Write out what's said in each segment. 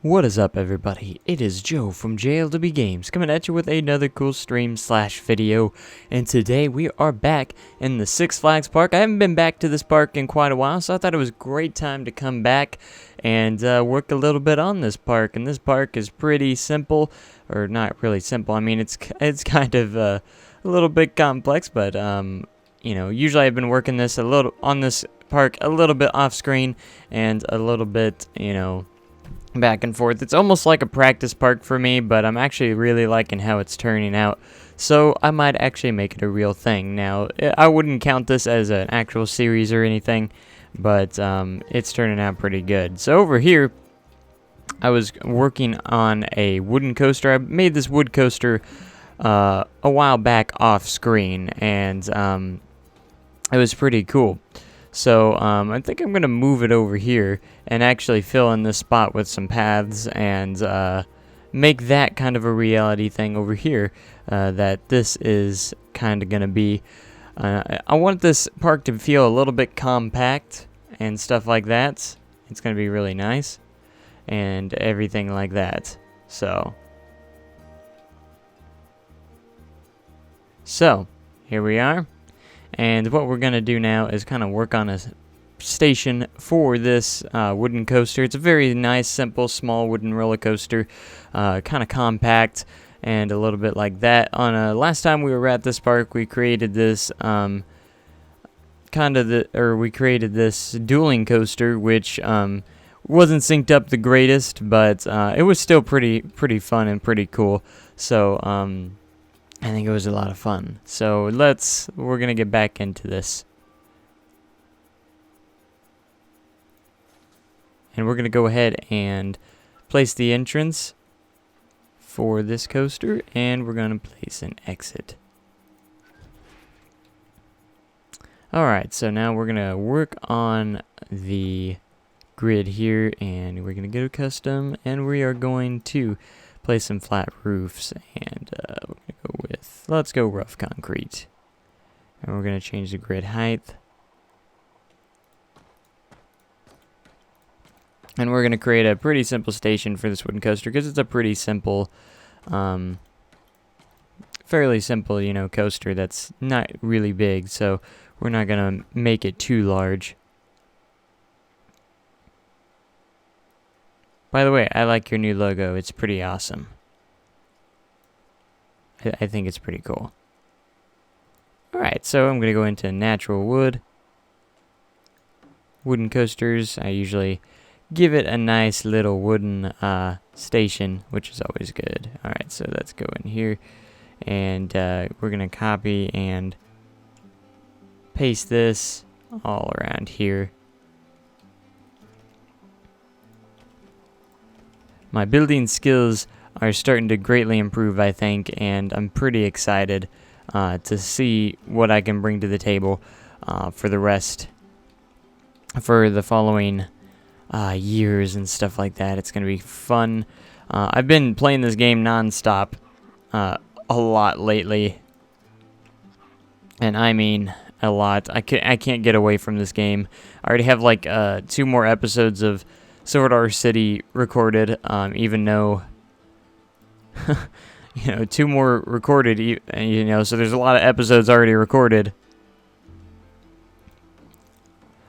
What is up, everybody? It is Joe from JLW Games coming at you with another cool stream / video, and today we are back in the Six Flags Park. I haven't been back to this park in quite a while, so I thought it was a great time to come back and work a little bit on this park. And this park is pretty simple, or not really simple. I mean, it's kind of a little bit complex, but you know, usually I've been working this on this park a little bit off screen and a little bit, you know, back and forth. It's almost like a practice park for me, but I'm actually really liking how it's turning out, so I might actually make it a real thing. Now, I wouldn't count this as an actual series or anything, but it's turning out pretty good. So over here, I was working on a wooden coaster. I made this wood coaster a while back off screen, and it was pretty cool. So I think I'm going to move it over here and actually fill in this spot with some paths and make that kind of a reality thing over here that this is kind of going to be. I want this park to feel a little bit compact and stuff like that. It's going to be really nice and everything like that. So here we are. And what we're going to do now is kind of work on a station for this wooden coaster. It's a very nice, simple, small wooden roller coaster, kind of compact and a little bit like that. Last time we were at this park, we created this we created this dueling coaster, which wasn't synced up the greatest, but it was still pretty fun and pretty cool. So I think it was a lot of fun. So we're going to get back into this. And we're going to go ahead and place the entrance for this coaster, and we're going to place an exit. Alright, so now we're going to work on the grid here, and we're going to go to custom, and we are going to place some flat roofs, and we're going to go with, let's go rough concrete. And we're going to change the grid height. And we're going to create a pretty simple station for this wooden coaster, because it's a pretty simple, fairly simple, you know, coaster that's not really big, so we're not going to make it too large. By the way, I like your new logo. It's pretty awesome. I think it's pretty cool. Alright, so I'm going to go into natural wood. Wooden coasters, I usually give it a nice little wooden station, which is always good. Alright, so let's go in here. And we're going to copy and paste this all around here. My building skills are starting to greatly improve, I think, and I'm pretty excited to see what I can bring to the table for the following years and stuff like that. It's going to be fun. I've been playing this game non-stop a lot lately, and I mean a lot. I can't get away from this game. I already have like 2 more episodes of Silver Dollar City recorded, even though, you know, 2 more recorded, you know, so there's a lot of episodes already recorded.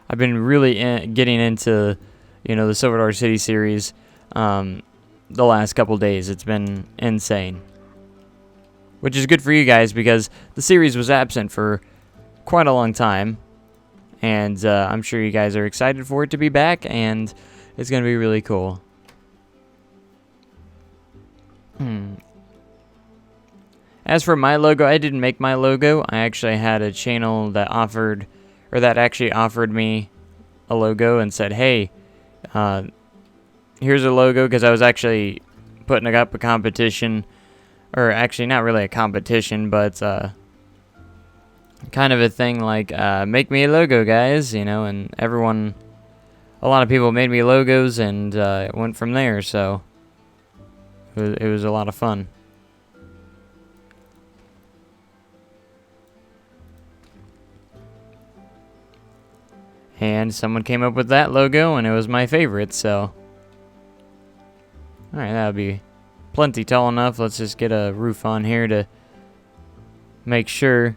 I've been really getting into, you know, the Silver Dollar City series the last couple days. It's been insane. Which is good for you guys, because the series was absent for quite a long time. And I'm sure you guys are excited for it to be back, and it's going to be really cool. As for my logo, I didn't make my logo. I actually had a channel that actually offered me a logo and said, hey, here's a logo, because I was actually putting up a competition, or actually not really a competition, but kind of a thing like, make me a logo, guys, you know, and a lot of people made me logos, and it went from there, so it was a lot of fun. And someone came up with that logo, and it was my favorite, so Alright, that'll be plenty tall enough. Let's just get a roof on here to make sure.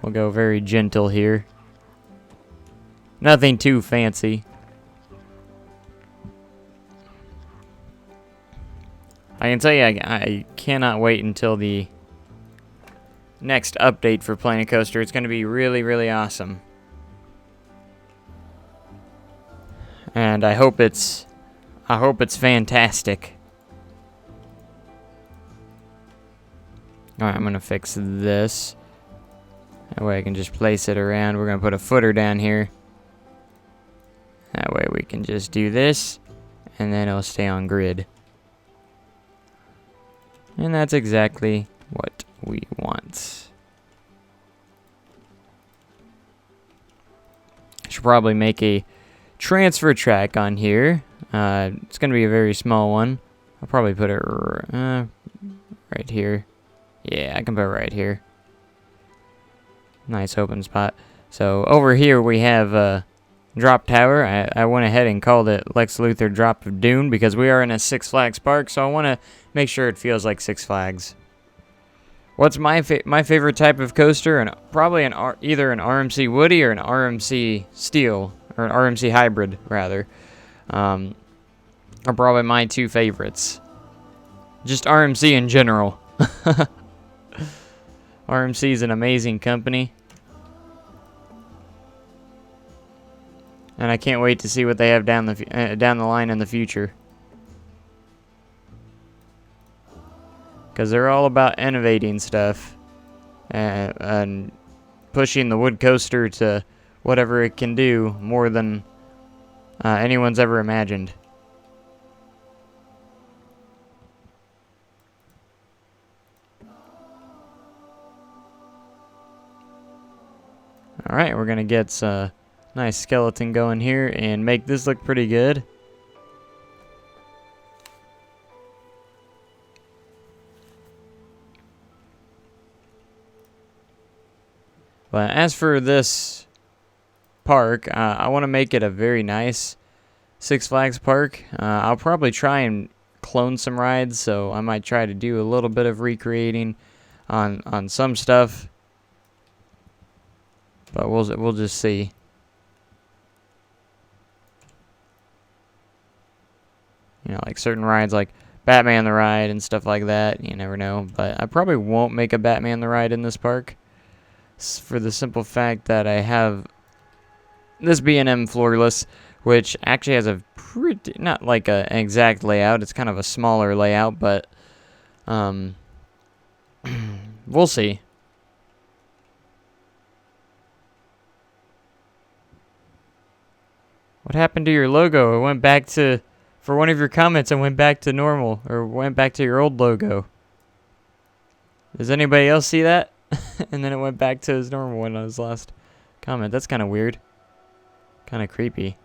We'll go very gentle here. Nothing too fancy. I can tell you, I cannot wait until the next update for Planet Coaster. It's going to be really, really awesome. And I hope it's fantastic. Alright, I'm going to fix this. That way I can just place it around. We're going to put a footer down here. That way we can just do this, and then it'll stay on grid. And that's exactly what we want. Should probably make a transfer track on here. It's going to be a very small one. I'll probably put it right here. Yeah, I can put it right here. Nice open spot. So over here we have a drop tower. I went ahead and called it Lex Luthor Drop of Doom because we are in a Six Flags park, so I want to make sure it feels like Six Flags. What's my favorite type of coaster? And probably either an RMC Woody or an RMC Steel, or an RMC Hybrid rather. Are probably my two favorites. Just RMC in general. RMC is an amazing company. And I can't wait to see what they have down the line in the future. Because they're all about innovating stuff. And pushing the wood coaster to whatever it can do more than anyone's ever imagined. Alright, we're going to get a nice skeleton going here and make this look pretty good. But as for this park, I want to make it a very nice Six Flags park. I'll probably try and clone some rides, so I might try to do a little bit of recreating on some stuff. But we'll just see. You know, like certain rides like Batman the Ride and stuff like that. You never know. But I probably won't make a Batman the Ride in this park. For the simple fact that I have this B&M Floorless, which actually has a pretty, not like an exact layout. It's kind of a smaller layout, but we'll see. What happened to your logo? It went back to, for one of your comments, it went back to normal, or went back to your old logo. Does anybody else see that? And then it went back to his normal one on his last comment. That's kind of weird. Kind of creepy.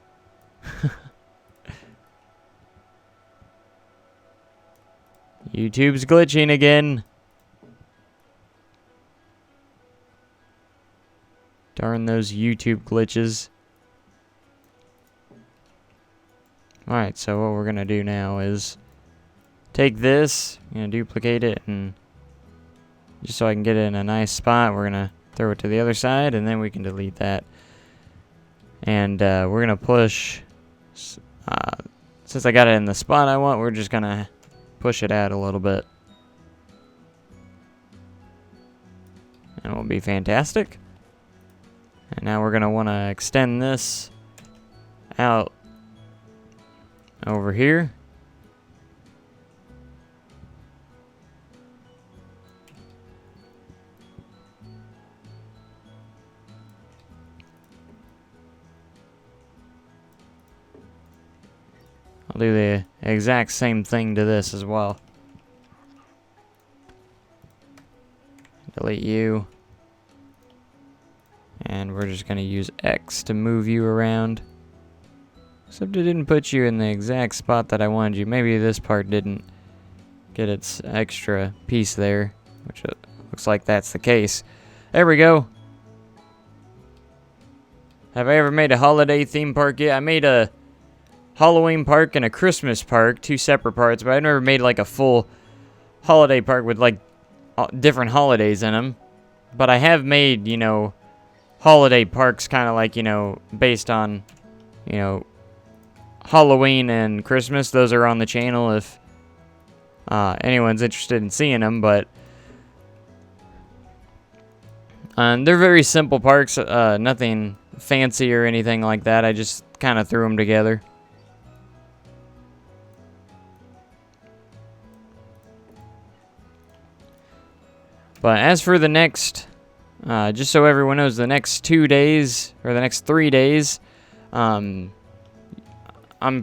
YouTube's glitching again. Darn those YouTube glitches. Alright, so what we're going to do now is take this, duplicate it, and just so I can get it in a nice spot, we're going to throw it to the other side, and then we can delete that. And we're going to push, since I got it in the spot I want, we're just going to push it out a little bit. And it will be fantastic. And now we're going to want to extend this out over here. I'll do the exact same thing to this as well. Delete you. And we're just going to use X to move you around. Except it didn't put you in the exact spot that I wanted you. Maybe this part didn't get its extra piece there, which looks like that's the case. There we go. Have I ever made a holiday theme park yet? I made a Halloween park and a Christmas park, 2 separate parts, but I never made like a full holiday park with like different holidays in them. But I have made, you know, holiday parks kind of like, you know, based on, you know, Halloween and Christmas. Those are on the channel if anyone's interested in seeing them, but they're very simple parks, nothing fancy or anything like that. I just kind of threw them together. But as for the next, just so everyone knows, the next 2 days, or the next 3 days, I'm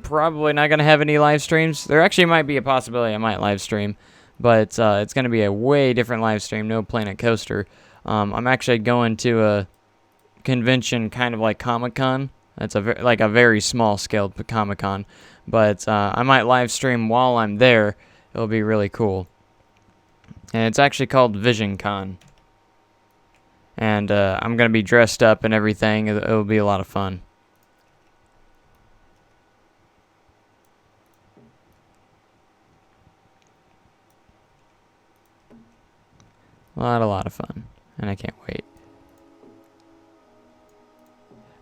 probably not going to have any live streams. There actually might be a possibility I might live stream, but it's going to be a way different live stream, no Planet Coaster. I'm actually going to a convention kind of like Comic-Con. It's like a very small scale Comic-Con, but I might live stream while I'm there. It'll be really cool. And it's actually called VisionCon. And I'm going to be dressed up and everything. It'll be a lot of fun. A lot of fun. And I can't wait.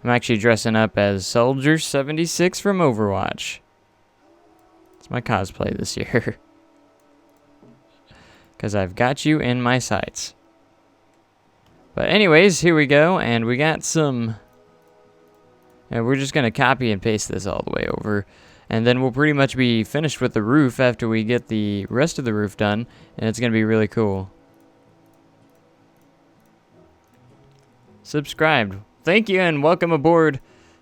I'm actually dressing up as Soldier 76 from Overwatch. It's my cosplay this year. Because I've got you in my sights. But anyways, here we go. And we got some... And we're just going to copy and paste this all the way over. And then we'll pretty much be finished with the roof after we get the rest of the roof done. And it's going to be really cool. Subscribed. Thank you and welcome aboard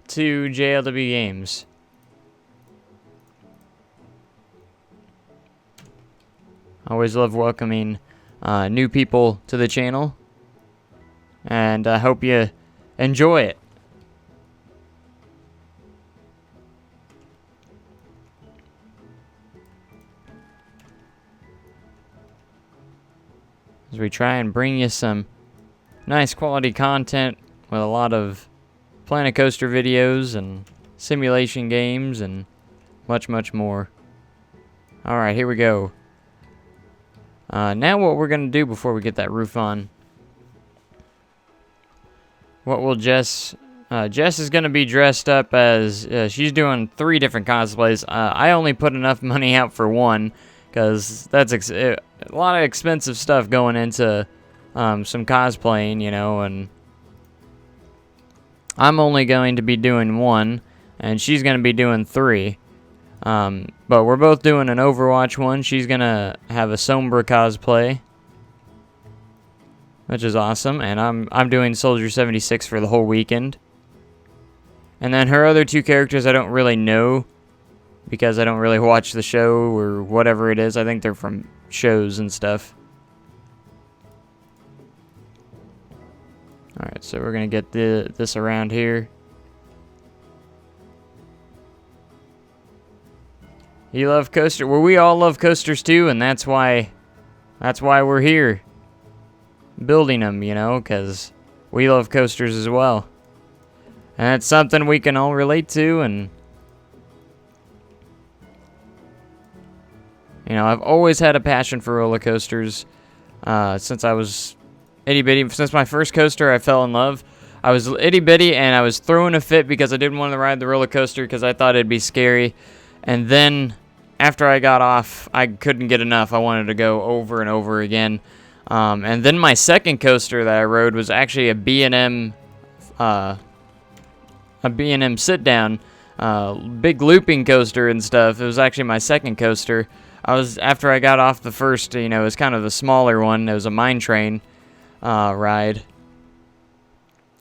to JLW Games. Always love welcoming new people to the channel. And I hope you enjoy it. As we try and bring you some nice quality content with a lot of Planet Coaster videos and simulation games and much, much more. Alright, here we go. Now what we're going to do before we get that roof on. What will Jess... Jess is going to be dressed up as... she's doing 3 different cosplays. I only put enough money out for one. Because that's a lot of expensive stuff going into some cosplaying, you know. And I'm only going to be doing 1. And she's going to be doing 3. But we're both doing an Overwatch one. She's going to have a Sombra cosplay, which is awesome. And I'm doing Soldier 76 for the whole weekend. And then her other 2 characters I don't really know because I don't really watch the show or whatever it is. I think they're from shows and stuff. Alright, so we're going to get this around here. You love coaster? Well, we all love coasters too, and that's why we're here. Building them, you know, because we love coasters as well. And it's something we can all relate to, and you know, I've always had a passion for roller coasters since I was itty bitty. Since my first coaster, I fell in love. I was itty bitty, and I was throwing a fit because I didn't want to ride the roller coaster because I thought it'd be scary. And then after I got off, I couldn't get enough. I wanted to go over and over again. And then my second coaster that I rode was actually a B&M sit down, big looping coaster and stuff. It was actually my second coaster. After I got off the first, you know, it was kind of the smaller one. It was a mine train ride.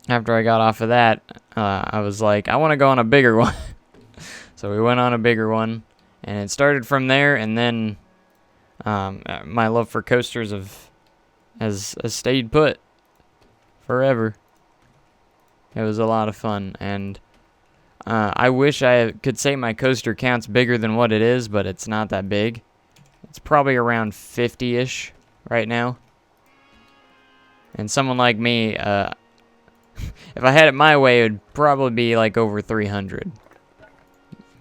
After I got off of that, I was like, I want to go on a bigger one. So we went on a bigger one, and it started from there. And then my love for coasters has stayed put forever. It was a lot of fun, and I wish I could say my coaster count's bigger than what it is, but it's not that big. It's probably around 50-ish right now. And someone like me, If I had it my way, it would probably be like over 300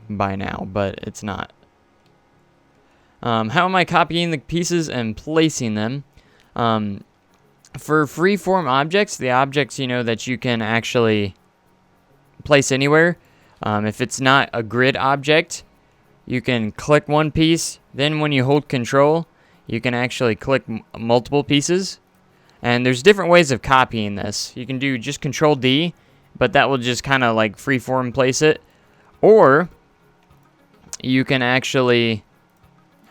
by now, but it's not. How am I copying the pieces and placing them? For freeform objects, the objects, that you can actually place anywhere, if it's not a grid object, you can click one piece. Then when you hold control, you can actually click multiple pieces. And there's different ways of copying this. You can do just Control D, but that will just kind of like freeform place it. Or you can actually,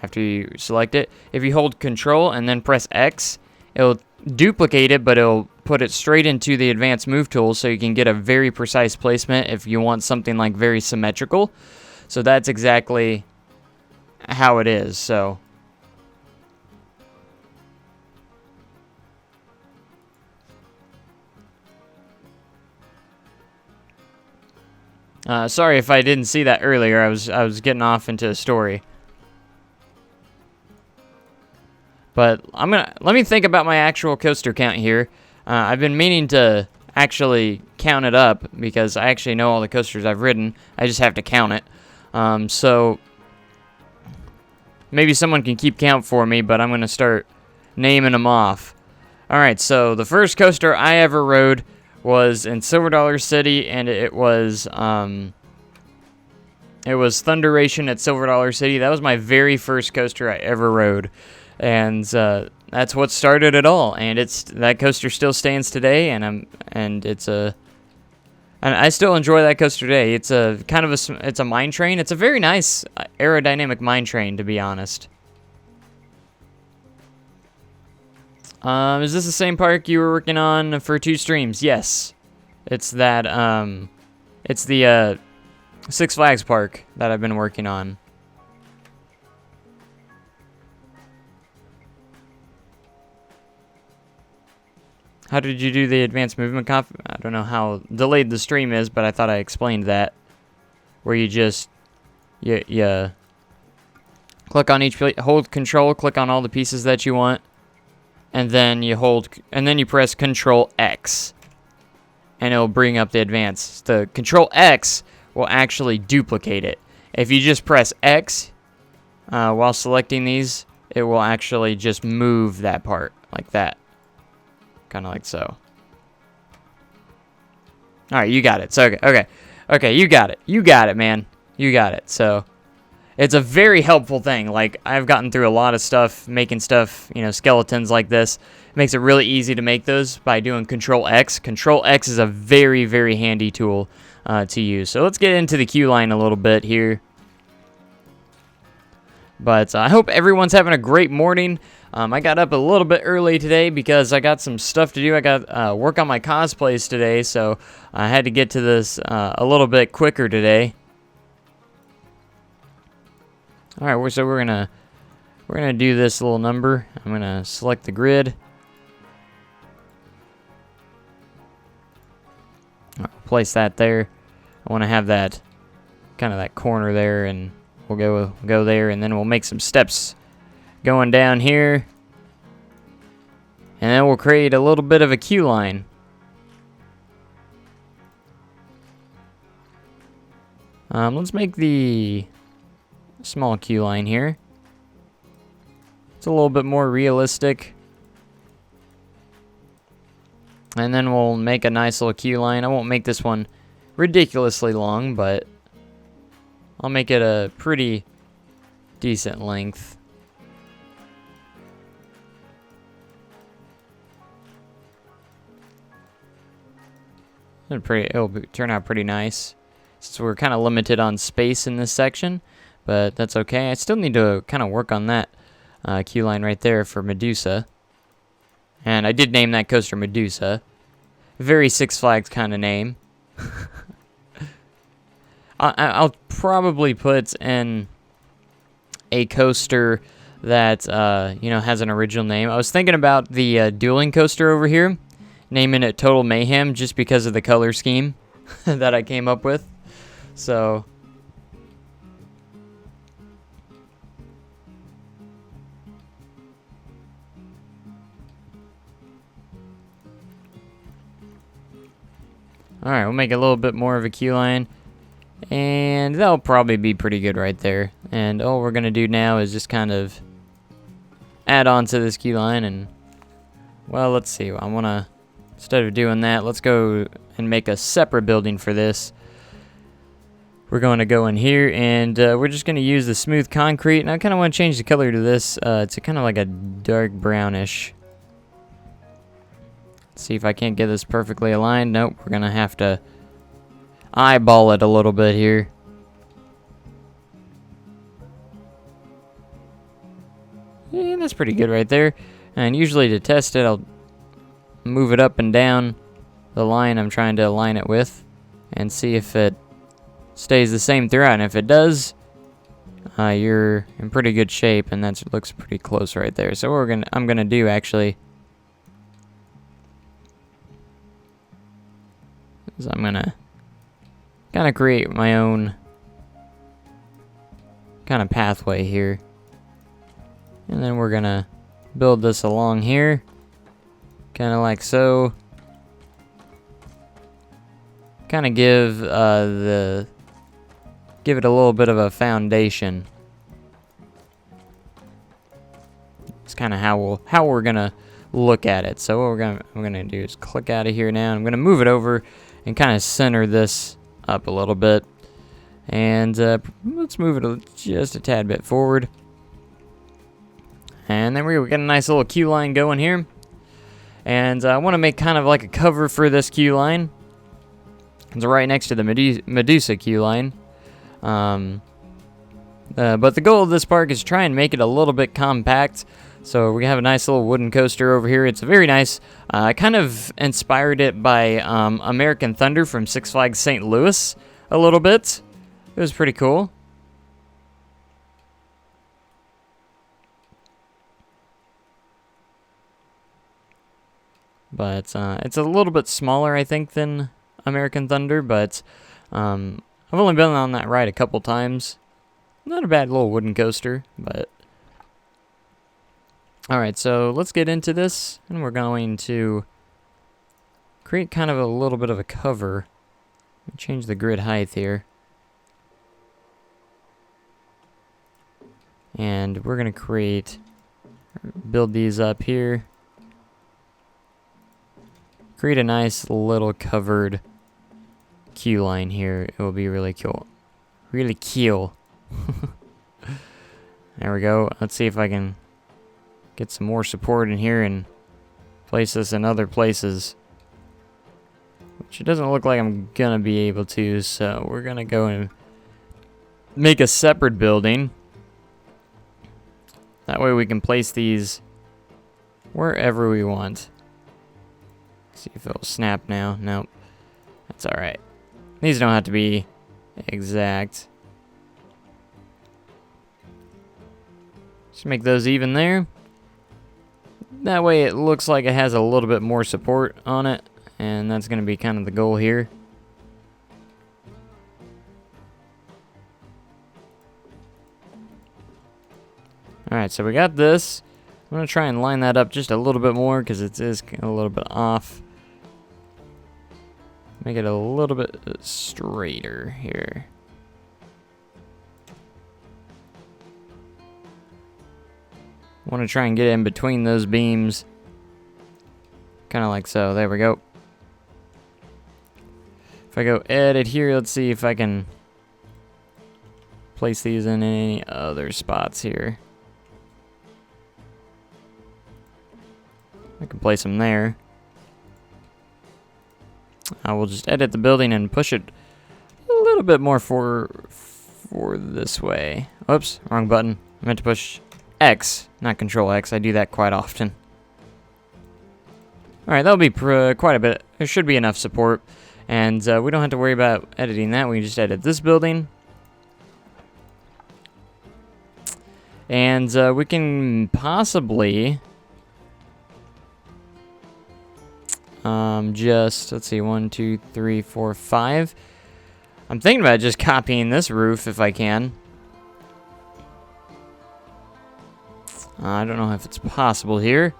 after you select it, if you hold Control and then press X, it'll duplicate it, but it'll put it straight into the advanced move tool, so you can get a very precise placement if you want something like very symmetrical. So that's exactly how it is. So sorry if I didn't see that earlier. I was getting off into a story. But let me think about my actual coaster count here. I've been meaning to actually count it up because I actually know all the coasters I've ridden. I just have to count it. So maybe someone can keep count for me, but I'm going to start naming them off. Alright, so the first coaster I ever rode was in Silver Dollar City, and it was Thunderation at Silver Dollar City. That was my very first coaster I ever rode. And that's what started it all. And that coaster still stands today, and I still enjoy that coaster today. It's a mine train. It's a very nice aerodynamic mine train, to be honest. Is this the same park you were working on for 2 streams? Yes. It's that, it's the Six Flags park that I've been working on. How did you do the advanced movement comp? I don't know how delayed the stream is, but I thought I explained that. Where you just, you click on each, hold control, click on all the pieces that you want, and then you press Control X, and it'll bring up the advance. The Control X will actually duplicate it. If you just press X while selecting these, it will actually just move that part like that. Kind of like so. Alright, you got it. So, okay, you got it. You got it, man. You got it. So, it's a very helpful thing. Like, I've gotten through a lot of stuff, making stuff, skeletons like this. It makes it really easy to make those by doing Control X. Control X is a very, very handy tool to use. So, let's get into the queue line a little bit here. But I hope everyone's having a great morning. I got up a little bit early today because I got some stuff to do. I got work on my cosplays today, so I had to get to this a little bit quicker today. All right, so we're gonna do this little number. I'm gonna select the grid. I'll place that there. I want to have that kind of that corner there, and we'll go there, and then we'll make some steps going down here, and then we'll create a little bit of a queue line. Let's make the small queue line here. It's a little bit more realistic. And then we'll make a nice little queue line. I won't make this one ridiculously long, but I'll make it a pretty decent length. It'll turn out pretty nice, since we're kind of limited on space in this section, but that's okay. I still need to kind of work on that queue line right there for Medusa. And I did name that coaster Medusa. Very Six Flags kind of name. I'll probably put in a coaster that has an original name. I was thinking about the dueling coaster over here, naming it Total Mayhem just because of the color scheme that I came up with. So Alright, we'll make a little bit more of a queue line. And that'll probably be pretty good right there. And all we're going to do now is just kind of add on to this queue line. And, well, let's see. I want to, instead of doing that, let's go and make a separate building for this. We're going to go in here, and we're just going to use the smooth concrete. And I kind of want to change the color to this. It's kind of like a dark brownish. Let's see if I can't get this perfectly aligned. Nope, we're going to have to eyeball it a little bit here. Yeah, that's pretty good right there. And usually to test it, I'll move it up and down the line I'm trying to align it with and see if it stays the same throughout. And if it does, you're in pretty good shape, and that looks pretty close right there. So what I'm gonna do actually is I'm gonna kind of create my own kind of pathway here, and then we're gonna build this along here, kind of like so. Kind of give it a little bit of a foundation. It's kind of how we're gonna look at it. So what I'm gonna do is click out of here now. I'm gonna move it over and kind of center this up a little bit, and let's move it just a tad bit forward. And then we got a nice little queue line going here, and I want to make kind of like a cover for this queue line. It's right next to the Medusa queue line. But the goal of this park is to try and make it a little bit compact. So we have a nice little wooden coaster over here. It's very nice. I kind of inspired it by American Thunder from Six Flags St. Louis a little bit. It was pretty cool. But it's a little bit smaller, I think, than American Thunder. But I've only been on that ride a couple times. Not a bad little wooden coaster, but... Alright, so let's get into this, and we're going to create kind of a little bit of a cover. Change the grid height here. And we're going to build these up here. Create a nice little covered queue line here. It will be really cool. Really cool. There we go. Let's see if I can get some more support in here and place this in other places, which it doesn't look like I'm gonna be able to. So we're gonna go and make a separate building. That way we can place these wherever we want. See if it'll snap now. Nope, that's all right. These don't have to be exact. Just make those even there. That way it looks like it has a little bit more support on it, and that's going to be kind of the goal here. Alright, so we got this. I'm going to try and line that up just a little bit more because it is a little bit off. Make it a little bit straighter here. I want to try and get in between those beams. Kind of like so. There we go. If I go edit here, let's see if I can place these in any other spots here. I can place them there. I will just edit the building and push it a little bit more for this way. Oops, wrong button. I meant to push X, not Control X. I do that quite often. Alright, that'll be quite a bit. There should be enough support. And we don't have to worry about editing that. We can just edit this building. And we can possibly... let's see, 1, 2, 3, 4, 5. I'm thinking about just copying this roof if I can. I don't know if it's possible here.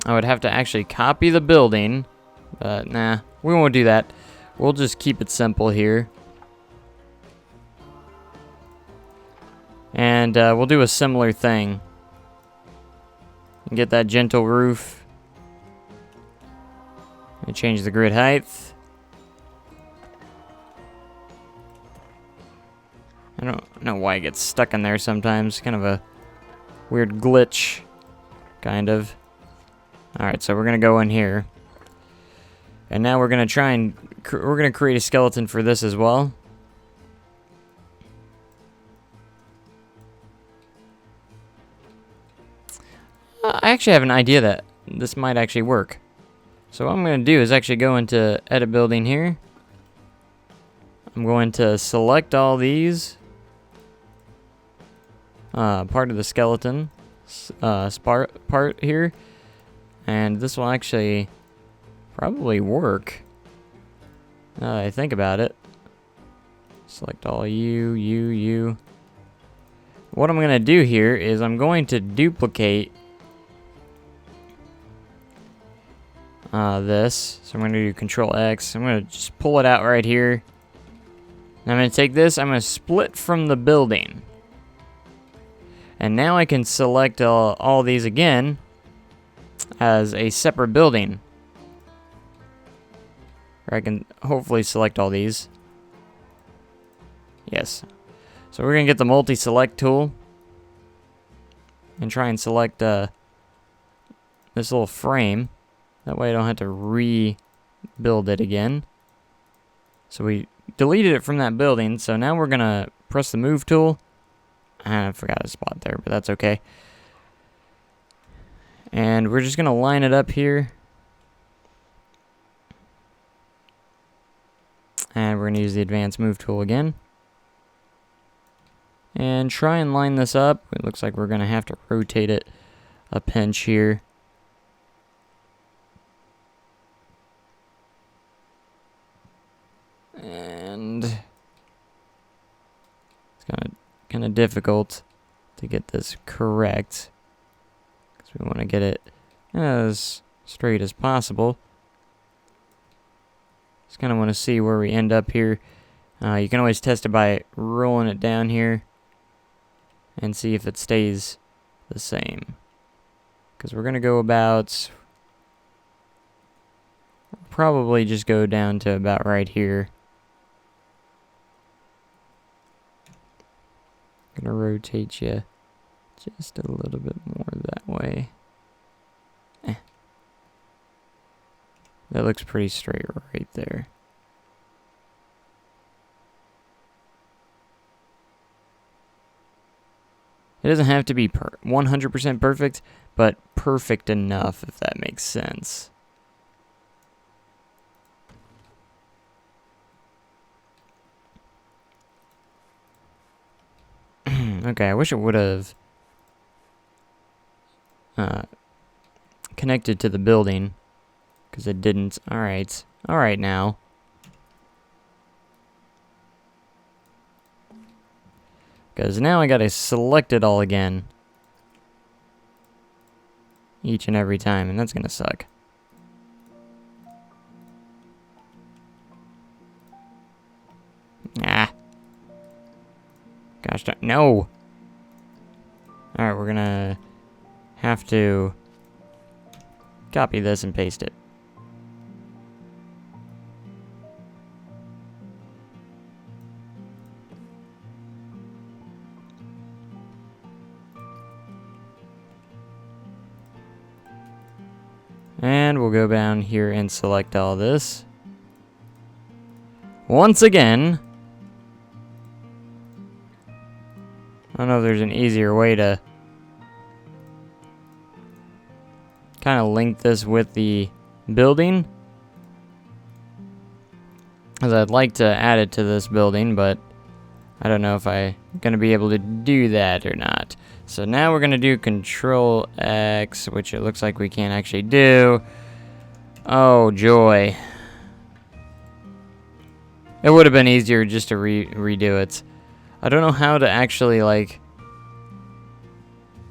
I would have to actually copy the building, but nah, we won't do that. We'll just keep it simple here. And we'll do a similar thing. And get that gentle roof. And change the grid height. I don't know why it gets stuck in there sometimes. Kind of a weird glitch. Kind of. Alright, so we're going to go in here. And now we're going to try and... we're going to create a skeleton for this as well. I actually have an idea that this might actually work. So what I'm going to do is actually go into edit building here. I'm going to select all these. Part of the skeleton part here. And this will actually probably work. Now that I think about it. Select all you. What I'm going to do here is I'm going to duplicate this. So I'm going to do Control X. I'm going to just pull it out right here. And I'm going to take this. I'm going to split from the building. And now I can select all these again as a separate building. Or I can hopefully select all these. Yes. So we're going to get the multi-select tool. And try and select this little frame. That way I don't have to rebuild it again. So we deleted it from that building. So now we're going to press the move tool. I forgot a spot there, but that's okay. And we're just going to line it up here. And we're going to use the advanced move tool again. And try and line this up. It looks like we're going to have to rotate it a pinch here. And it's kind of difficult to get this correct because we want to get it as straight as possible. Just kind of want to see where we end up here. You can always test it by rolling it down here and see if it stays the same. Because we're going to go about, probably just go down to about right here. Gonna rotate you just a little bit more that way. That looks pretty straight right there. It doesn't have to be 100% perfect, but perfect enough, if that makes sense. Okay, I wish it would have connected to the building, because it didn't. Alright now. Because now I gotta select it all again. Each and every time, and that's gonna suck. Ah. Gosh darn, no! Alright, we're gonna have to copy this and paste it. And we'll go down here and select all this. Once again. I don't know if there's an easier way to kind of link this with the building. As I'd like to add it to this building, but I don't know if I'm going to be able to do that or not. So now we're going to do Control X, which it looks like we can't actually do. Oh, joy. It would have been easier just to redo it. I don't know how to actually, like,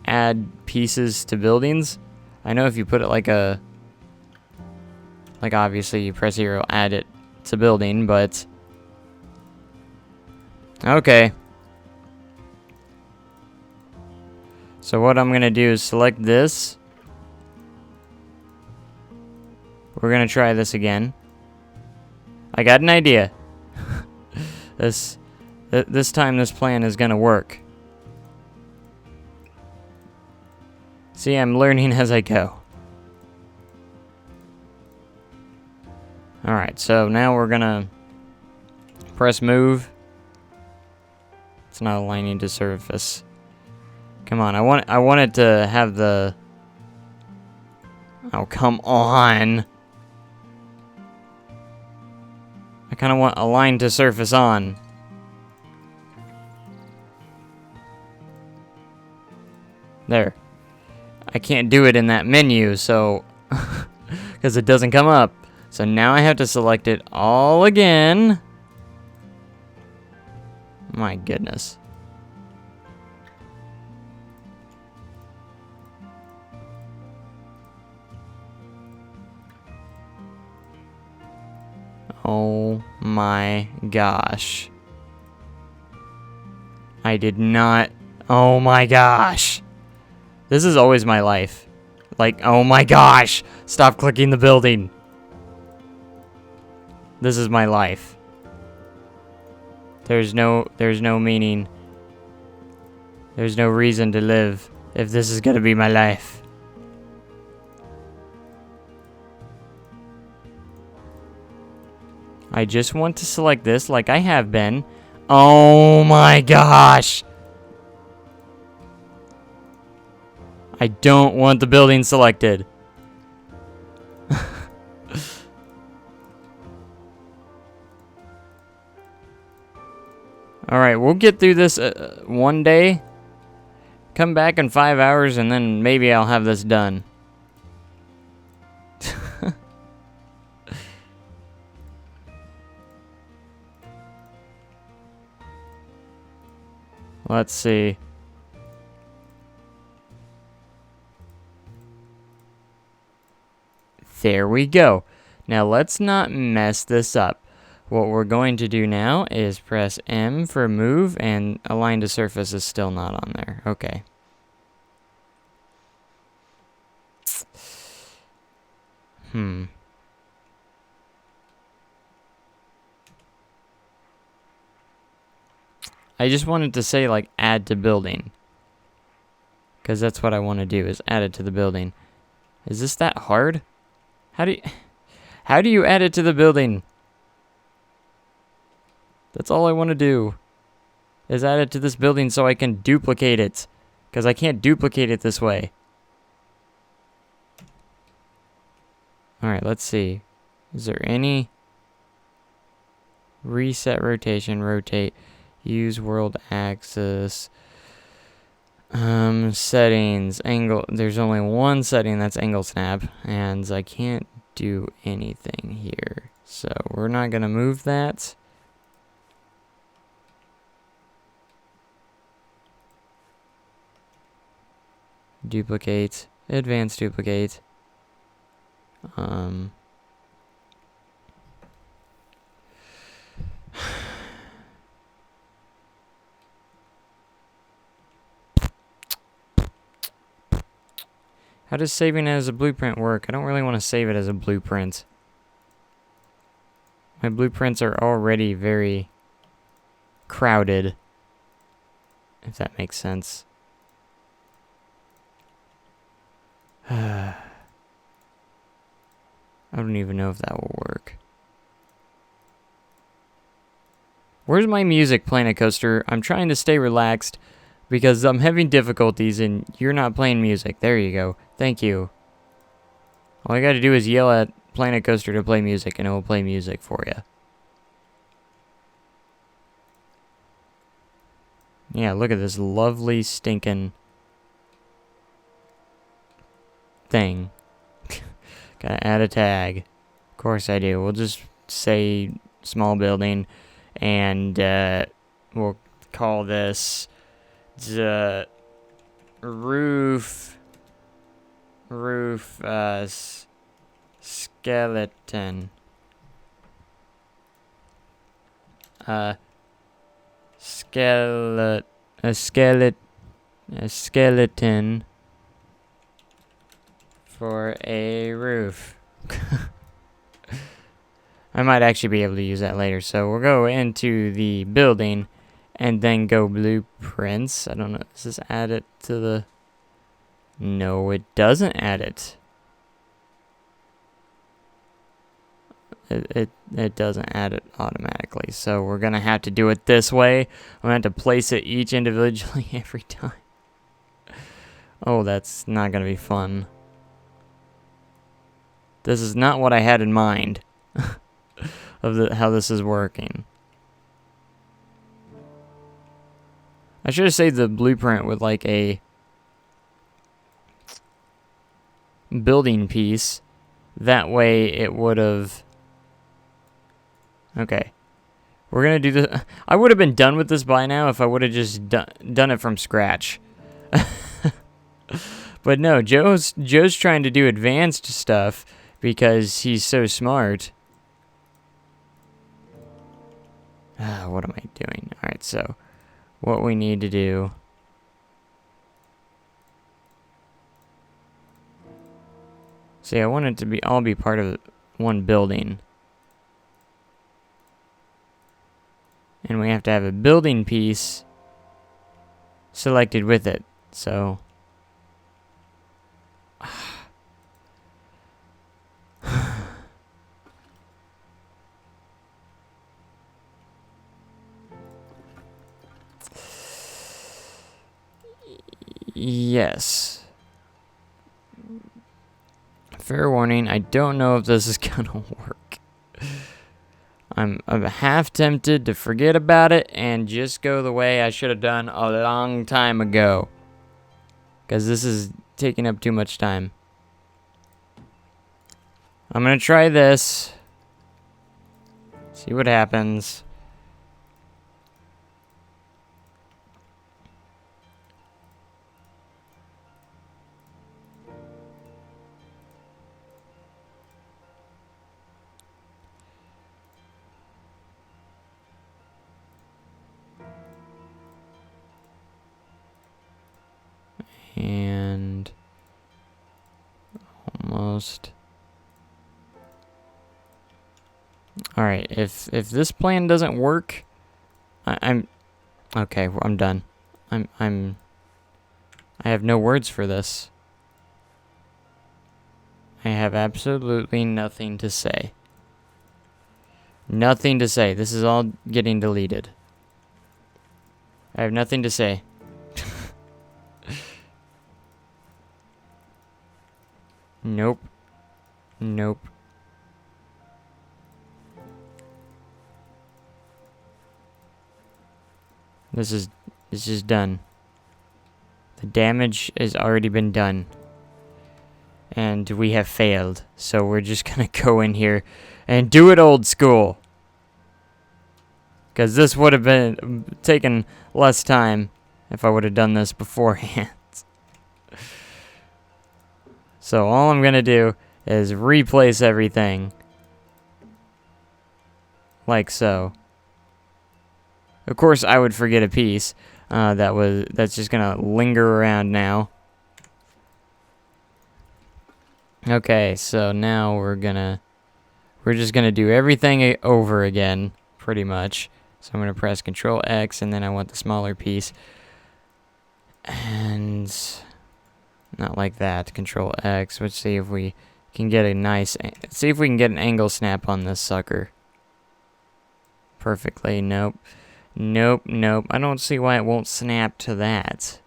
add pieces to buildings. I know if you put it like a... Like, obviously, you press here, it'll add it to building, but... Okay. So what I'm gonna do is select this. We're gonna try this again. I got an idea. This time this plan is gonna work. See, I'm learning as I go. Alright, so now we're gonna press move. It's not aligning to surface. Come on, I want it to have the... Oh, come on. I kind of want align to surface on. There. I can't do it in that menu, so... because it doesn't come up. So now I have to select it all again. My goodness. Oh my gosh. I did not... Oh my gosh. This is always my life. Like, oh my gosh. Stop clicking the building. This is my life. There's no meaning. There's no reason to live if this is gonna be my life. I just want to select this like I have been. Oh my gosh! I don't want the building selected. Alright, we'll get through this one day. Come back in 5 hours and then maybe I'll have this done. Let's see. There we go. Now let's not mess this up. What we're going to do now is press M for move, and align to surface is still not on there. Okay. I just wanted to say, like, add to building. Because that's what I want to do, is add it to the building. Is this that hard? How do you add it to the building? That's all I want to do. Is add it to this building so I can duplicate it. Because I can't duplicate it this way. Alright, let's see. Is there any... Reset rotation, rotate. Use world axis. Settings, angle. There's only one setting, that's angle snap. And I can't do anything here. So we're not going to move that. Duplicate. Advanced duplicate. How does saving it as a blueprint work? I don't really want to save it as a blueprint. My blueprints are already very crowded, if that makes sense. I don't even know if that will work. Where's my music, Planet Coaster? I'm trying to stay relaxed because I'm having difficulties and you're not playing music. There you go. Thank you. All I gotta do is yell at Planet Coaster to play music and it will play music for you. Yeah, look at this lovely stinking thing. Gotta add a tag. Of course I do. We'll just say small building and we'll call this the roof roof skeleton. A skeleton for a roof. I might actually be able to use that later. So we'll go into the building and then go blueprints. I don't know. Does this add it to the... No, it doesn't add it. It doesn't add it automatically. So we're going to have to do it this way. I'm going to have to place it each individually every time. Oh, that's not going to be fun. This is not what I had in mind of how this is working. I should have saved the blueprint with like a building piece. That way it would have... Okay. We're going to do this. I would have been done with this by now if I would have just done it from scratch. But no, Joe's trying to do advanced stuff because he's so smart. What am I doing? Alright, so what we need to do... See, I want it to all be part of one building. And we have to have a building piece selected with it. So... Yes. Fair warning, I don't know if this is gonna work. I'm half tempted to forget about it and just go the way I should have done a long time ago. Because this is taking up too much time. I'm gonna try this. See what happens. And almost. All right, if this plan doesn't work, I'm okay. I'm done. I have no words for this. I have absolutely nothing to say. Nothing to say. This is all getting deleted. I have nothing to say. Nope. Nope. This is done. The damage has already been done. And we have failed. So we're just gonna go in here and do it old school. Because this would have been taken less time if I would have done this beforehand. So all I'm going to do is replace everything. Like so. Of course, I would forget a piece. That's just going to linger around now. Okay, so now we're just going to do everything over again, pretty much. So I'm going to press Control X, and then I want the smaller piece. And... not like that. Control X. Let's see if we can get a nice... see if we can get an angle snap on this sucker. Perfectly. Nope. Nope, nope. I don't see why it won't snap to that.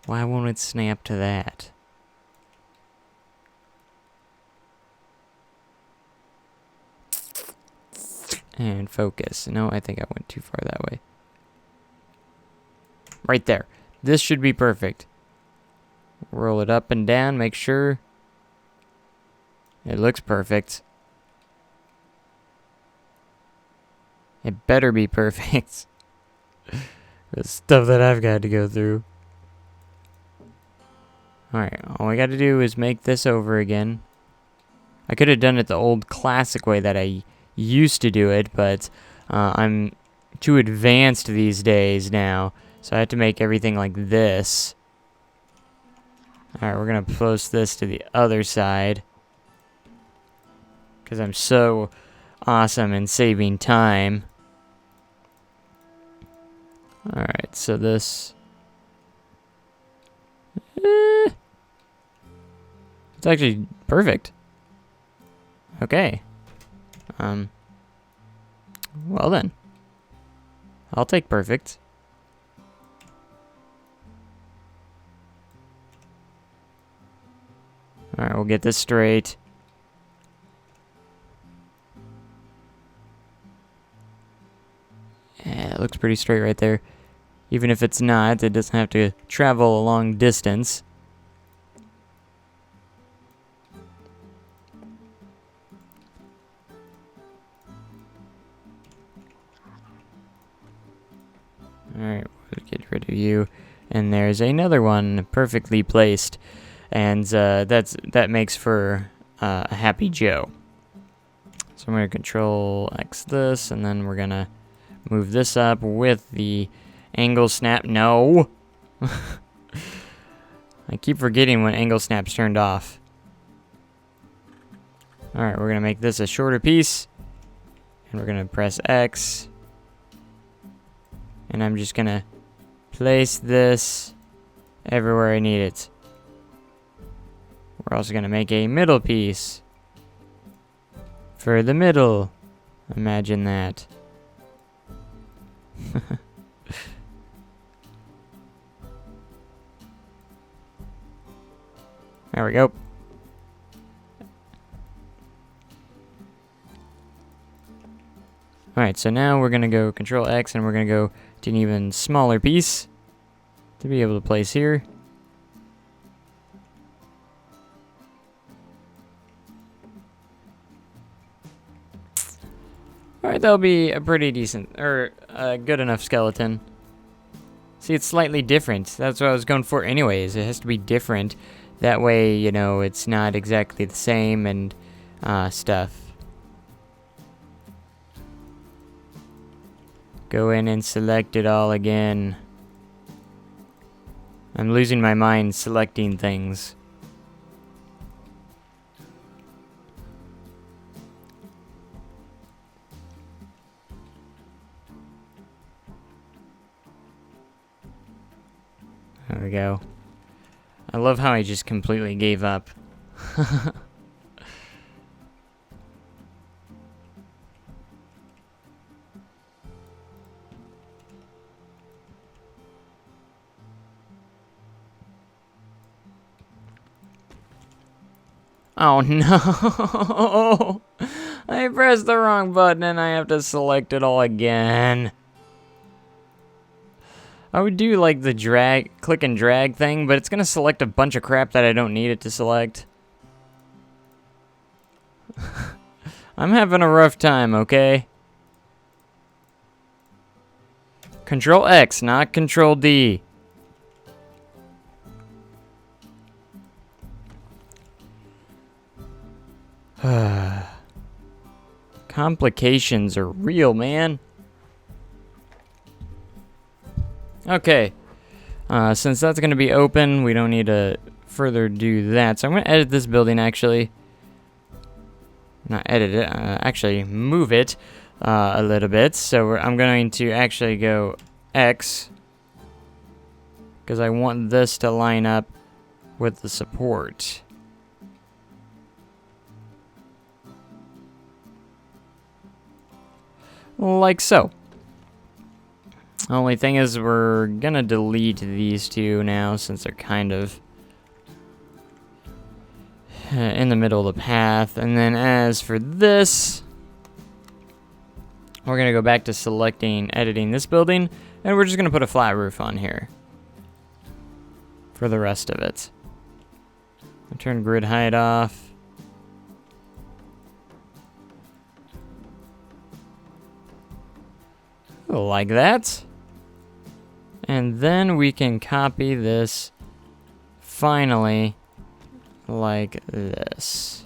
Why won't it snap to that? And focus. No, I think I went too far that way. Right there. This should be perfect. Roll it up and down, make sure it looks perfect. It better be perfect. The stuff that I've got to go through. Alright, all we gotta do is make this over again. I could have done it the old classic way that I used to do it, but I'm too advanced these days now, so I have to make everything like this. Alright, we're gonna post this to the other side, because I'm so awesome in saving time. Alright, so this... it's actually perfect. Okay. Well then. I'll take perfect. Alright, we'll get this straight. Yeah, it looks pretty straight right there. Even if it's not, it doesn't have to travel a long distance. Alright, we'll get rid of you. And there's another one perfectly placed. And that makes for a happy Joe. So I'm going to Control X this, and then we're going to move this up with the angle snap. No! I keep forgetting when angle snap's turned off. Alright, we're going to make this a shorter piece. And we're going to press X. And I'm just going to place this everywhere I need it. We're also going to make a middle piece for the middle. Imagine that. There we go. Alright, so now we're going to go Control X and we're going to go to an even smaller piece to be able to place here. Alright, that'll be a pretty decent, or a good enough skeleton. See, it's slightly different. That's what I was going for anyways. It has to be different. That way, you know, it's not exactly the same and stuff. Go in and select it all again. I'm losing my mind selecting things. There we go. I love how I just completely gave up. Oh no! I pressed the wrong button and I have to select it all again. I would do like the click and drag thing, but it's gonna select a bunch of crap that I don't need it to select. I'm having a rough time, okay? Control X, not Control D. Complications are real, man. Okay. Since that's going to be open, we don't need to further do that. So I'm going to edit this building, actually. Not edit it, actually move it a little bit. So I'm going to actually go X, because I want this to line up with the support. Like so. Only thing is, we're gonna delete these two now since they're kind of in the middle of the path. And then as for this, we're gonna go back to editing this building, and we're just gonna put a flat roof on here for the rest of it. I'll turn grid height off. Like that. And then we can copy this finally like this.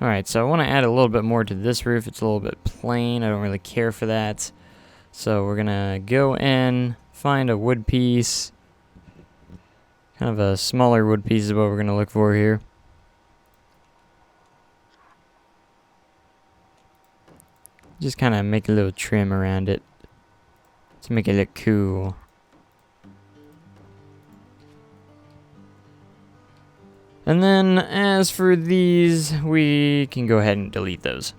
Alright, so I want to add a little bit more to this roof. It's a little bit plain. I don't really care for that. So we're going to go in, find a wood piece. Kind of a smaller wood piece is what we're going to look for here. Just kind of make a little trim around it to make it look cool. And then as for these, we can go ahead and delete those.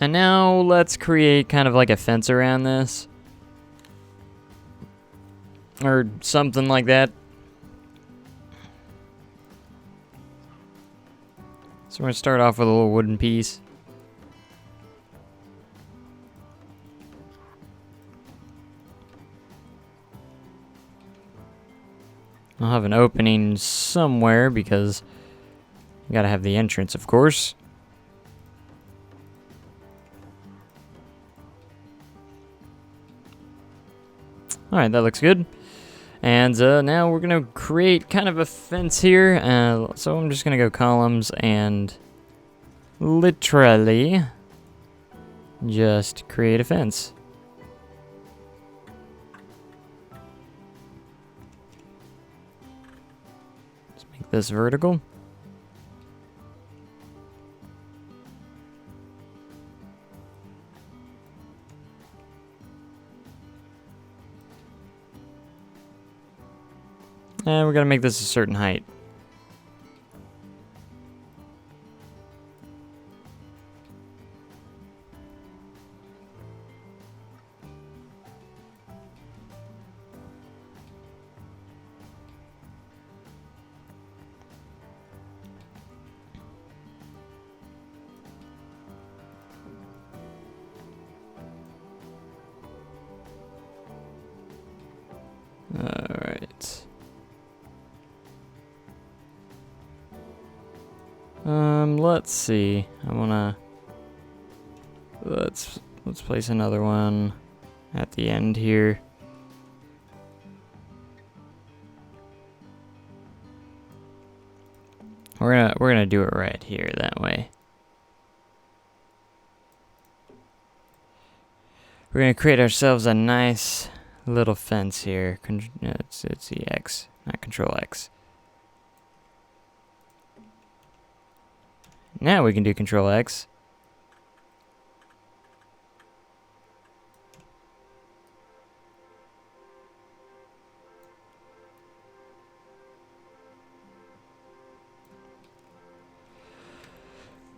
And now let's create kind of like a fence around this. Or something like that. So we're going to start off with a little wooden piece. I'll have an opening somewhere because you gotta have the entrance, of course. Alright, that looks good. And now we're gonna create kind of a fence here. So I'm just gonna go columns and literally just create a fence. This vertical. And we're gonna make this a certain height. Alright. Let's see. Let's place another one at the end here. We're gonna do it right here that way. We're gonna create ourselves a nice little fence here. It's the X, not Control X. Now we can do Control X.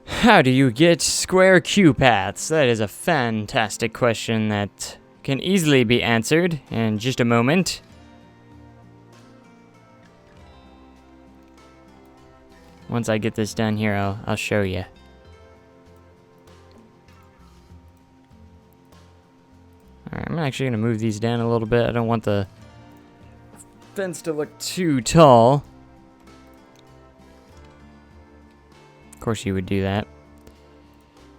How do you get square queue paths? That is a fantastic question that can easily be answered in just a moment. Once I get this done here, I'll show you. Alright, I'm actually going to move these down a little bit. I don't want the fence to look too tall. Of course you would do that.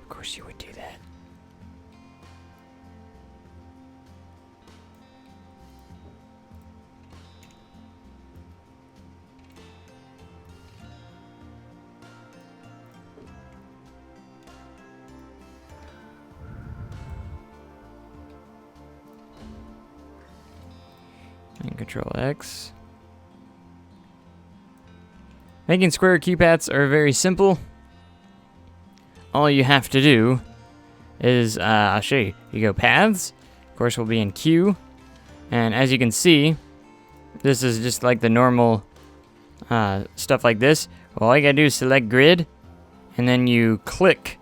Of course you would do that. And Control X. Making square keypads are very simple. All you have to do is, I'll show you. You go paths, of course we'll be in queue, and as you can see, this is just like the normal stuff like this. Well, all you gotta do is select grid, and then you click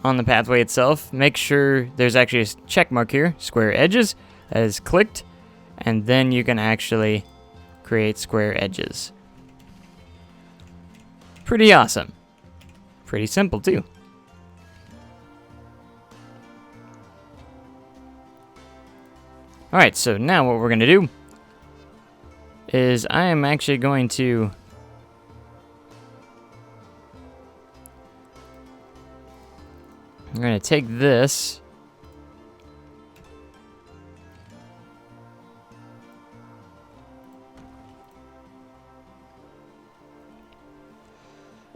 on the pathway itself. Make sure there's actually a check mark here, square edges, that is clicked, and then you can actually create square edges. Pretty awesome. Pretty simple too. Alright, so now what we're going to do is I am actually going to I'm going to take this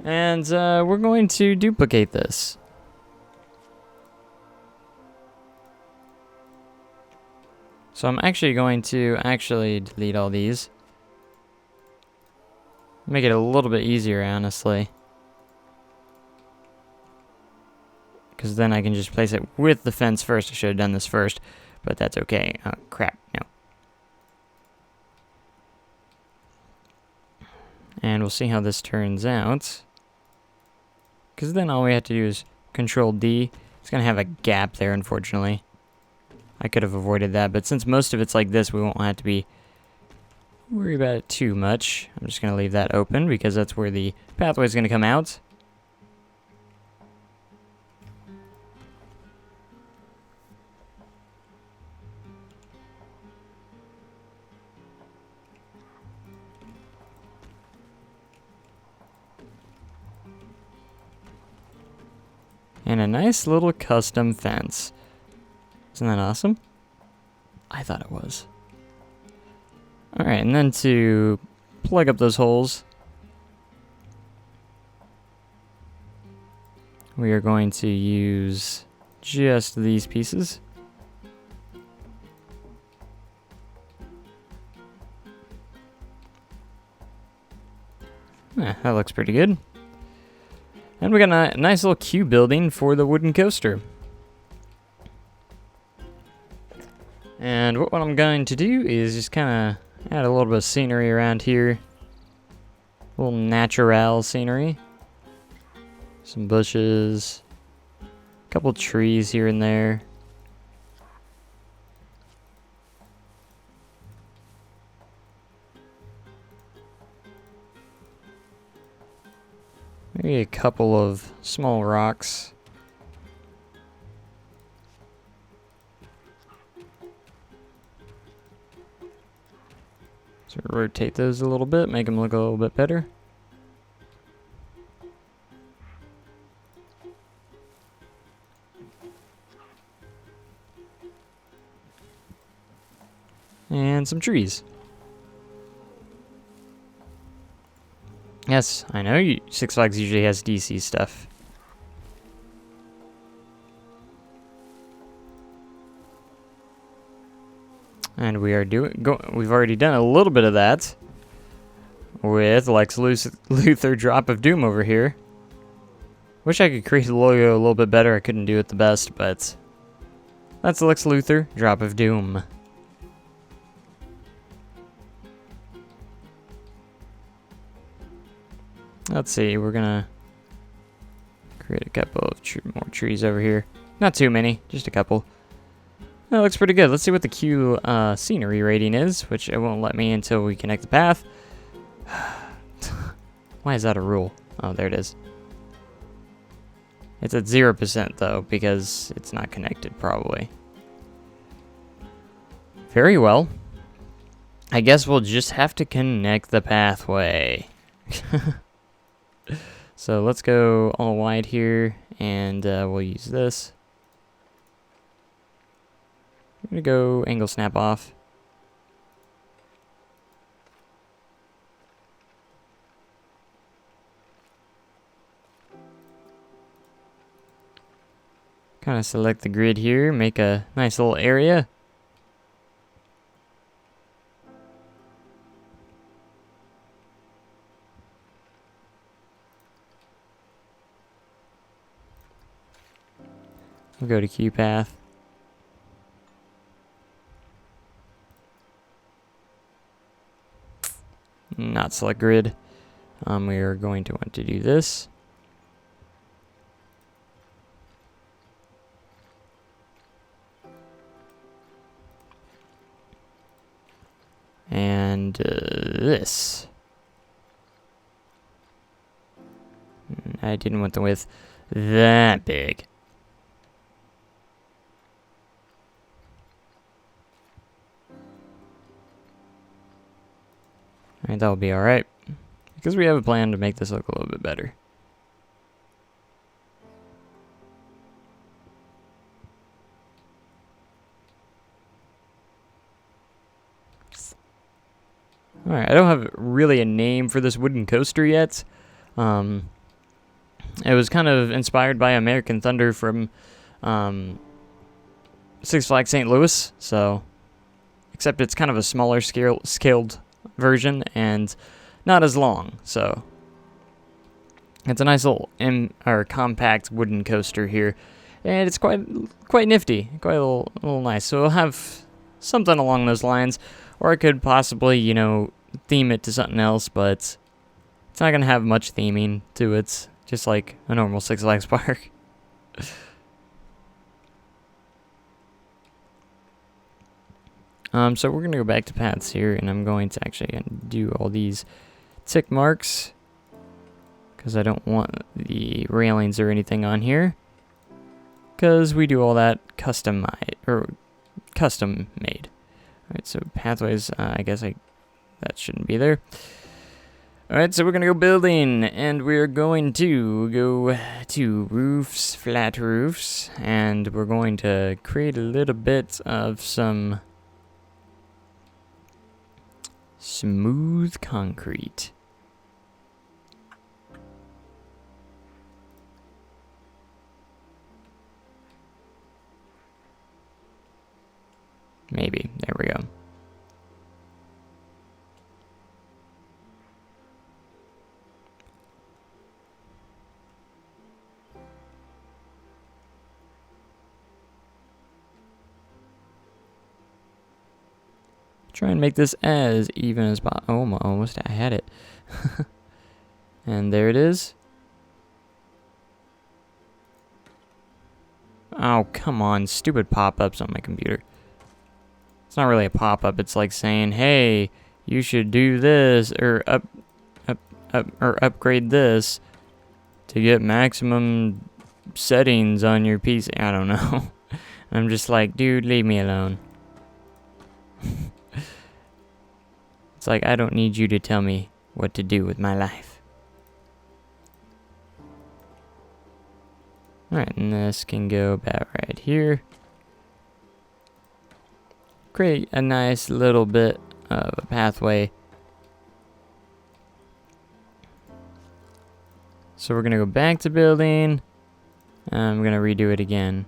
And we're going to duplicate this. So I'm actually going to delete all these. Make it a little bit easier, honestly. Because then I can just place it with the fence first. I should have done this first, but that's okay. Oh, crap, no. And we'll see how this turns out. Because then all we have to do is Control D. It's going to have a gap there, unfortunately. I could have avoided that, but since most of it's like this, we won't have to be worry about it too much. I'm just going to leave that open because that's where the pathway is going to come out. And a nice little custom fence. Isn't that awesome? I thought it was. Alright, and then to plug up those holes, we are going to use just these pieces. That looks pretty good. And we got a nice little queue building for the wooden coaster. And what I'm going to do is just kind of add a little bit of scenery around here. A little natural scenery. Some bushes. A couple trees here and there. Maybe a couple of small rocks. So rotate those a little bit, make them look a little bit better. And some trees. Yes, I know Six Flags usually has DC stuff. And we are we've already done a little bit of that with Lex Luthor Drop of Doom over here. Wish I could create the logo a little bit better. I couldn't do it the best, but that's Lex Luthor Drop of Doom. Let's see, we're gonna create a couple of more trees over here. Not too many, just a couple. That looks pretty good. Let's see what the queue scenery rating is, which it won't let me until we connect the path. Why is that a rule? Oh, there it is. It's at 0% though, because it's not connected probably. Very well. I guess we'll just have to connect the pathway. So let's go all wide here, and we'll use this. I'm gonna go angle snap off. Kind of select the grid here, make a nice little area. We'll go to queue path. Not select grid. We are going to want to do this. And this. I didn't want the width that big. Alright, that'll be alright. Because we have a plan to make this look a little bit better. Alright, I don't have really a name for this wooden coaster yet. It was kind of inspired by American Thunder from Six Flags St. Louis, so except it's kind of a smaller scaled version and not as long, so it's a nice little compact wooden coaster here, and it's quite nifty, quite a little nice. So we'll have something along those lines, or I could possibly, you know, theme it to something else, but it's not gonna have much theming to it, just like a normal Six Flags park. So we're gonna go back to paths here, and I'm going to actually do all these tick marks because I don't want the railings or anything on here, because we do all that custom made. Alright, so pathways, I guess that shouldn't be there. Alright, so we're gonna go building, and we're going to go to roofs, flat roofs, and we're going to create a little bit of some smooth concrete. Maybe. There we go. Try and make this as even as possible. Oh, almost I had it. And there it is. Oh, come on. Stupid pop-ups on my computer. It's not really a pop-up. It's like saying, hey, you should do this or upgrade this to get maximum settings on your PC. I don't know. I'm just like, dude, leave me alone. It's like, I don't need you to tell me what to do with my life. Alright, and this can go about right here. Create a nice little bit of a pathway. So we're going to go back to building. I'm going to redo it again.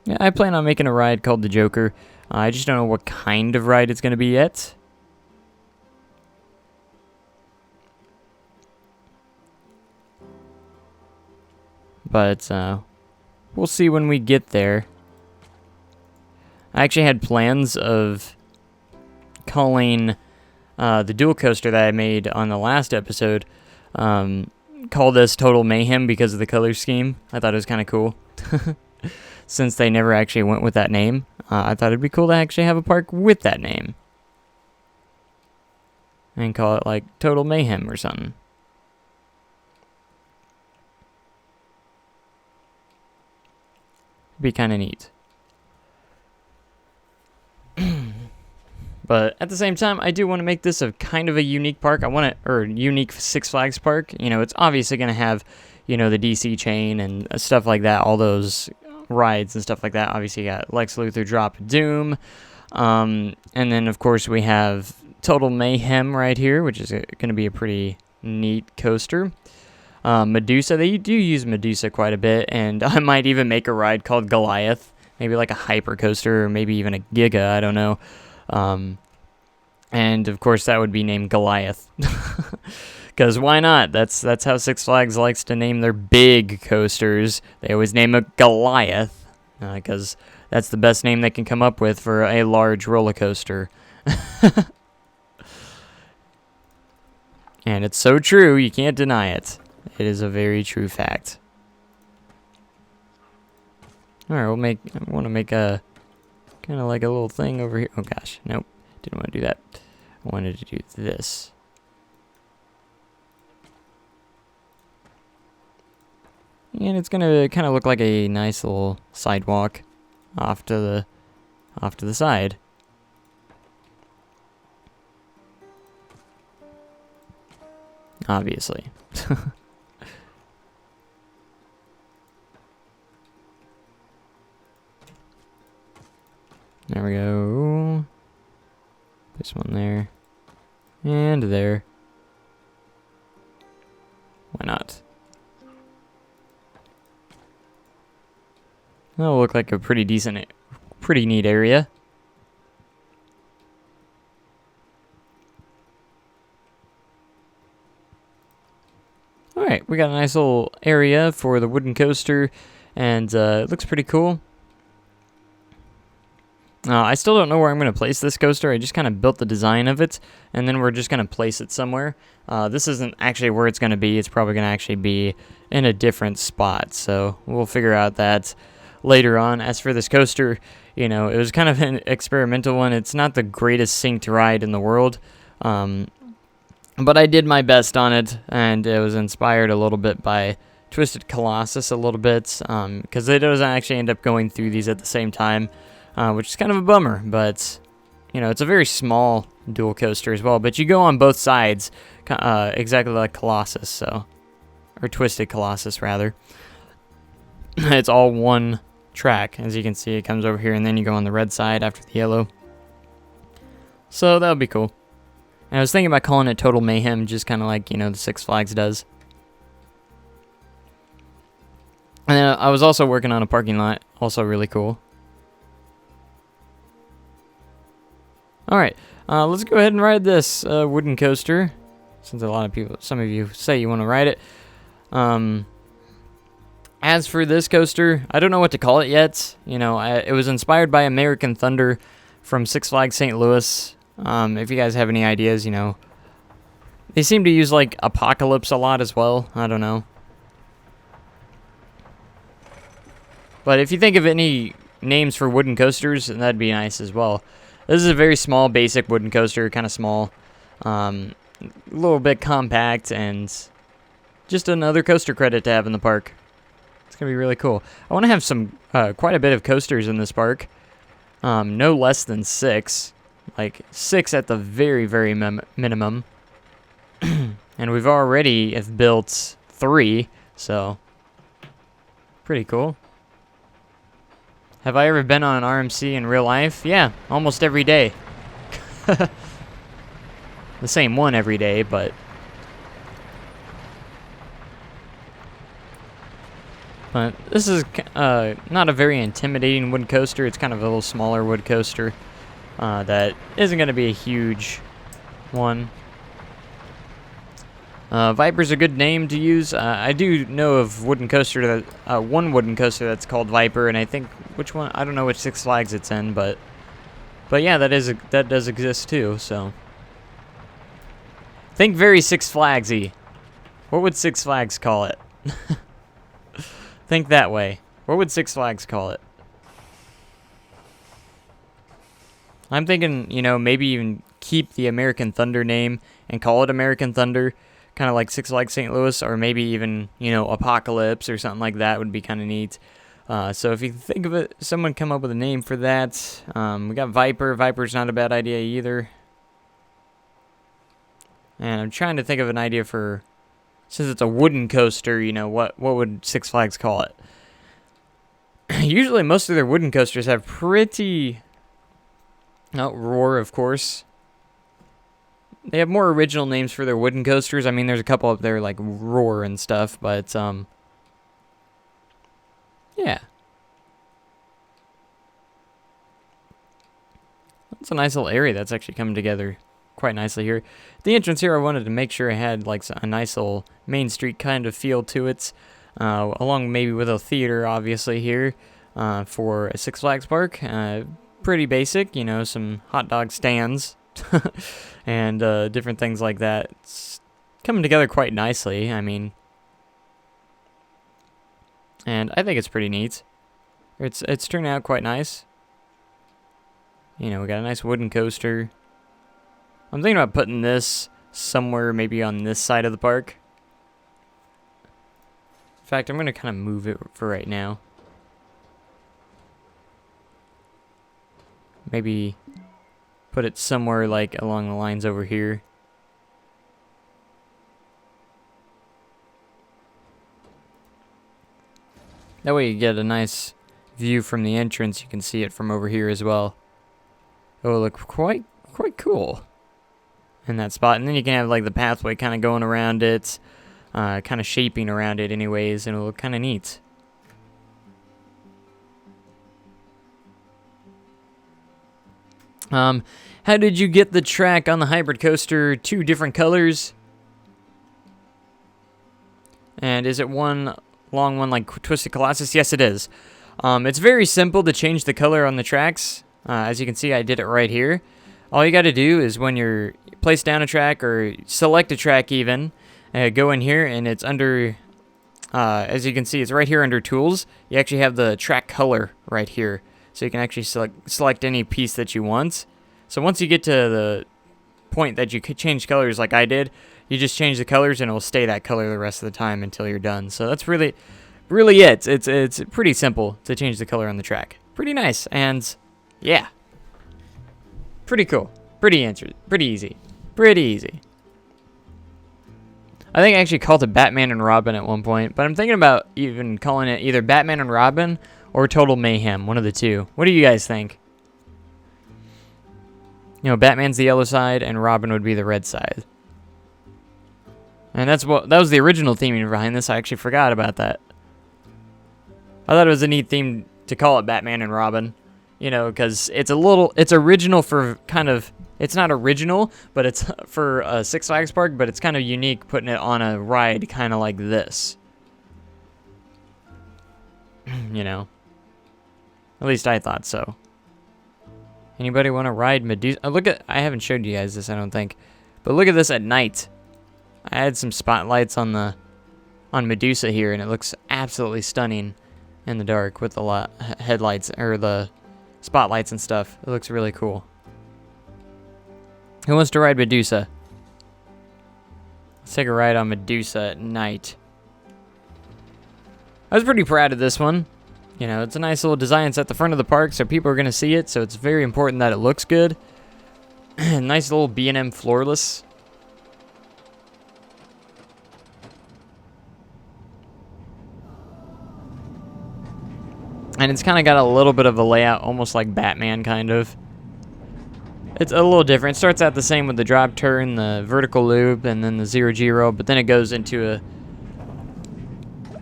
Yeah, I plan on making a ride called the Joker. I just don't know what kind of ride it's going to be yet. But we'll see when we get there. I actually had plans of calling the dual coaster that I made on the last episode, call this Total Mayhem because of the color scheme. I thought it was kind of cool. Since they never actually went with that name, I thought it'd be cool to actually have a park with that name. And call it like Total Mayhem or something. Be kind of neat. But at the same time, I do want to make this a kind of a unique park. I want it, or unique Six Flags park. You know, it's obviously going to have, you know, the DC chain and stuff like that, all those rides and stuff like that. Obviously, you got Lex Luthor Drop of Doom. And then, of course, we have Total Mayhem right here, which is going to be a pretty neat coaster. Medusa, they do use Medusa quite a bit, and I might even make a ride called Goliath, maybe like a hyper coaster, or maybe even a Giga, I don't know. And of course that would be named Goliath, because why not? That's how Six Flags likes to name their big coasters. They always name a Goliath, because that's the best name they can come up with for a large roller coaster. And it's so true, you can't deny it. It is a very true fact. Alright, I want to make a, kind of like a little thing over here. Oh gosh, nope, didn't want to do that. I wanted to do this. And it's going to kind of look like a nice little sidewalk off to the side. Obviously. There we go. This one there. And there. Why not? That'll look like a pretty decent, pretty neat area. Alright, we got a nice little area for the wooden coaster, and it looks pretty cool. I still don't know where I'm going to place this coaster. I just kind of built the design of it, and then we're just going to place it somewhere. This isn't actually where it's going to be. It's probably going to actually be in a different spot, so we'll figure out that later on. As for this coaster, you know, it was kind of an experimental one. It's not the greatest synced ride in the world, but I did my best on it, and it was inspired a little bit by Twisted Colossus a little bit, because it doesn't actually end up going through these at the same time, which is kind of a bummer, but, you know, it's a very small dual coaster as well, but you go on both sides, exactly like Colossus, so, or Twisted Colossus, rather. It's all one track, as you can see. It comes over here, and then you go on the red side after the yellow. So, that would be cool. And I was thinking about calling it Total Mayhem, just kind of like, you know, the Six Flags does. And I was also working on a parking lot, also really cool. Alright, let's go ahead and ride this wooden coaster, since a lot of people, some of you say you want to ride it. As for this coaster, I don't know what to call it yet. You know, it was inspired by American Thunder from Six Flags St. Louis. If you guys have any ideas, you know, they seem to use, like, Apocalypse a lot as well. I don't know. But if you think of any names for wooden coasters, that'd be nice as well. This is a very small, basic wooden coaster, kind of small, a little bit compact, and just another coaster credit to have in the park. It's going to be really cool. I want to have some, quite a bit of coasters in this park. No less than 6. Like 6 at the very, very minimum. And we've already have built 3, so pretty cool. Have I ever been on an RMC in real life? Yeah, almost every day. The same one every day, but... But this is not a very intimidating wood coaster. It's kind of a little smaller wood coaster that isn't going to be a huge one. Viper's a good name to use. I do know of wooden coaster that one wooden coaster that's called Viper, and I think which one, I don't know which Six Flags it's in, but yeah, that does exist too. So think very Six Flagsy. What would Six Flags call it? Think that way. What would Six Flags call it? I'm thinking, you know, maybe even keep the American Thunder name and call it American Thunder. Kind of like Six Flags St. Louis, or maybe even, you know, Apocalypse or something like that would be kind of neat. So if you think of it, someone come up with a name for that. We got Viper. Viper's not a bad idea either. And I'm trying to think of an idea for, since it's a wooden coaster, you know, what would Six Flags call it? Usually most of their wooden coasters have pretty... Oh, Roar, of course. They have more original names for their wooden coasters. I mean, there's a couple up there like Roar and stuff, but yeah. That's a nice little area that's actually coming together quite nicely here. The entrance here, I wanted to make sure it had like a nice little Main Street kind of feel to it, along maybe with a theater, obviously, here for a Six Flags park. Pretty basic, you know, some hot dog stands. And different things like that. It's coming together quite nicely, I mean. And I think it's pretty neat. It's turning out quite nice. You know, we got a nice wooden coaster. I'm thinking about putting this somewhere maybe on this side of the park. In fact, I'm going to kind of move it for right now. Maybe... put it somewhere like along the lines over here. That way you get a nice view from the entrance. You can see it from over here as well. It will look quite cool. in that spot. And then you can have like the pathway kind of going around it, kind of shaping around it anyways, and it'll look kind of neat. How did you get the track on the hybrid coaster 2 different colors? And is it one long one like Twisted Colossus? Yes, it is. It's very simple to change the color on the tracks. As you can see, I did it right here. All you got to do is when you're place down a track or select a track even, go in here and it's under, as you can see, it's right here under Tools. You actually have the track color right here. So you can actually select any piece that you want. So once you get to the point that you could change colors like I did, you just change the colors and it'll stay that color the rest of the time until you're done. So that's really it. It's pretty simple to change the color on the track. Pretty nice, and yeah, pretty cool. Pretty easy. Pretty easy. I think I actually called it Batman and Robin at one point, but I'm thinking about even calling it either Batman and Robin or Total Mayhem, one of the two. What do you guys think? You know, Batman's the yellow side and Robin would be the red side. And that was the original theming behind this. I actually forgot about that. I thought it was a neat theme to call it Batman and Robin, you know, because it's original for kind of, it's not original, but it's for a Six Flags park, but it's kind of unique putting it on a ride kind of like this. You know, at least I thought so. Anybody want to ride Medusa? Oh, I haven't showed you guys this, I don't think, but look at this at night. I had some spotlights on Medusa here, and it looks absolutely stunning in the dark with the headlights or the spotlights and stuff. It looks really cool. Who wants to ride Medusa? Let's take a ride on Medusa at night. I was pretty proud of this one. You know, it's a nice little design. It's at the front of the park, so people are going to see it, so it's very important that it looks good. Nice little B&M floorless. And it's kind of got a little bit of a layout, almost like Batman, kind of. It's a little different. It starts out the same with the drop turn, the vertical loop, and then the 0G roll, but then it goes into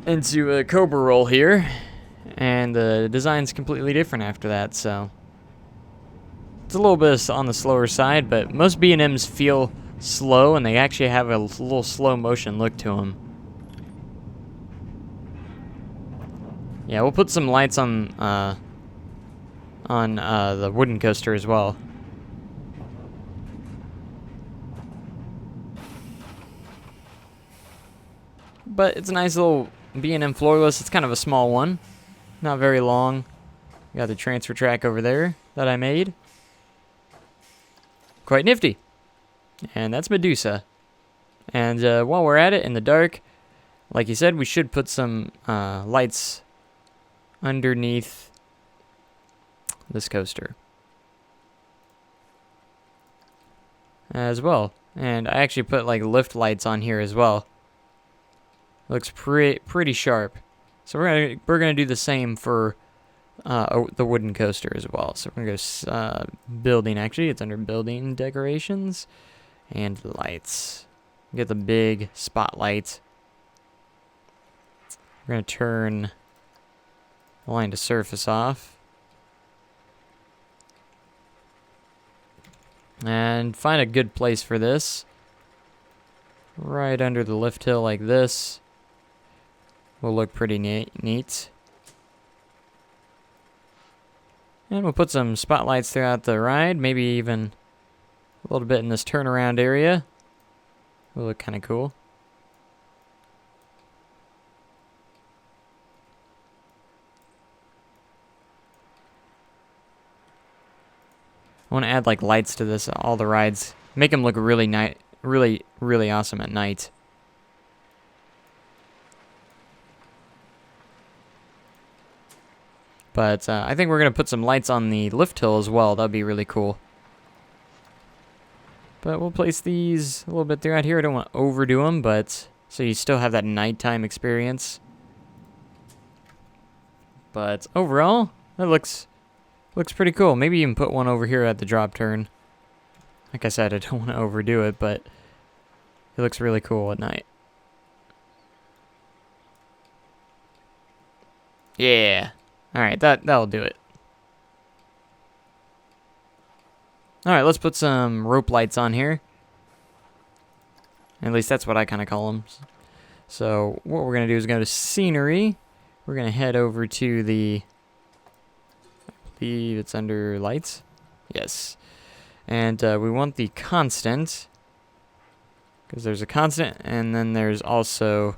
a Cobra roll here. And the design's completely different after that, so it's a little bit on the slower side, but most B&Ms feel slow, and they actually have a little slow motion look to them. Yeah, we'll put some lights on the wooden coaster as well. But it's a nice little B&M floorless. It's kind of a small one. Not very long. Got the transfer track over there that I made. Quite nifty. And that's Medusa. And while we're at it in the dark, like you said, we should put some lights underneath this coaster as well. And I actually put like lift lights on here as well. Looks pretty sharp. So we're gonna do the same for the wooden coaster as well. So we're gonna go building. Actually, it's under building decorations and lights. Get the big spotlight. We're gonna turn the line to surface off and find a good place for this. Right under the lift hill like this. Will look pretty neat. And we'll put some spotlights throughout the ride, maybe even a little bit in this turnaround area. Will look kind of cool. I want to add like lights to this, all the rides. Make them look really nice, really awesome at night. But I think we're going to put some lights on the lift hill as well. That'd be really cool. But we'll place these a little bit throughout here. I don't want to overdo them, but so you still have that nighttime experience. But overall, that looks pretty cool. Maybe even put one over here at the drop turn. Like I said, I don't want to overdo it, but it looks really cool at night. Yeah. Alright, that'll do it. Alright, let's put some rope lights on here. At least that's what I kind of call them. So what we're going to do is go to scenery. We're going to head over to the... I believe it's under lights. Yes. And we want the constant. Because there's a constant, and then there's also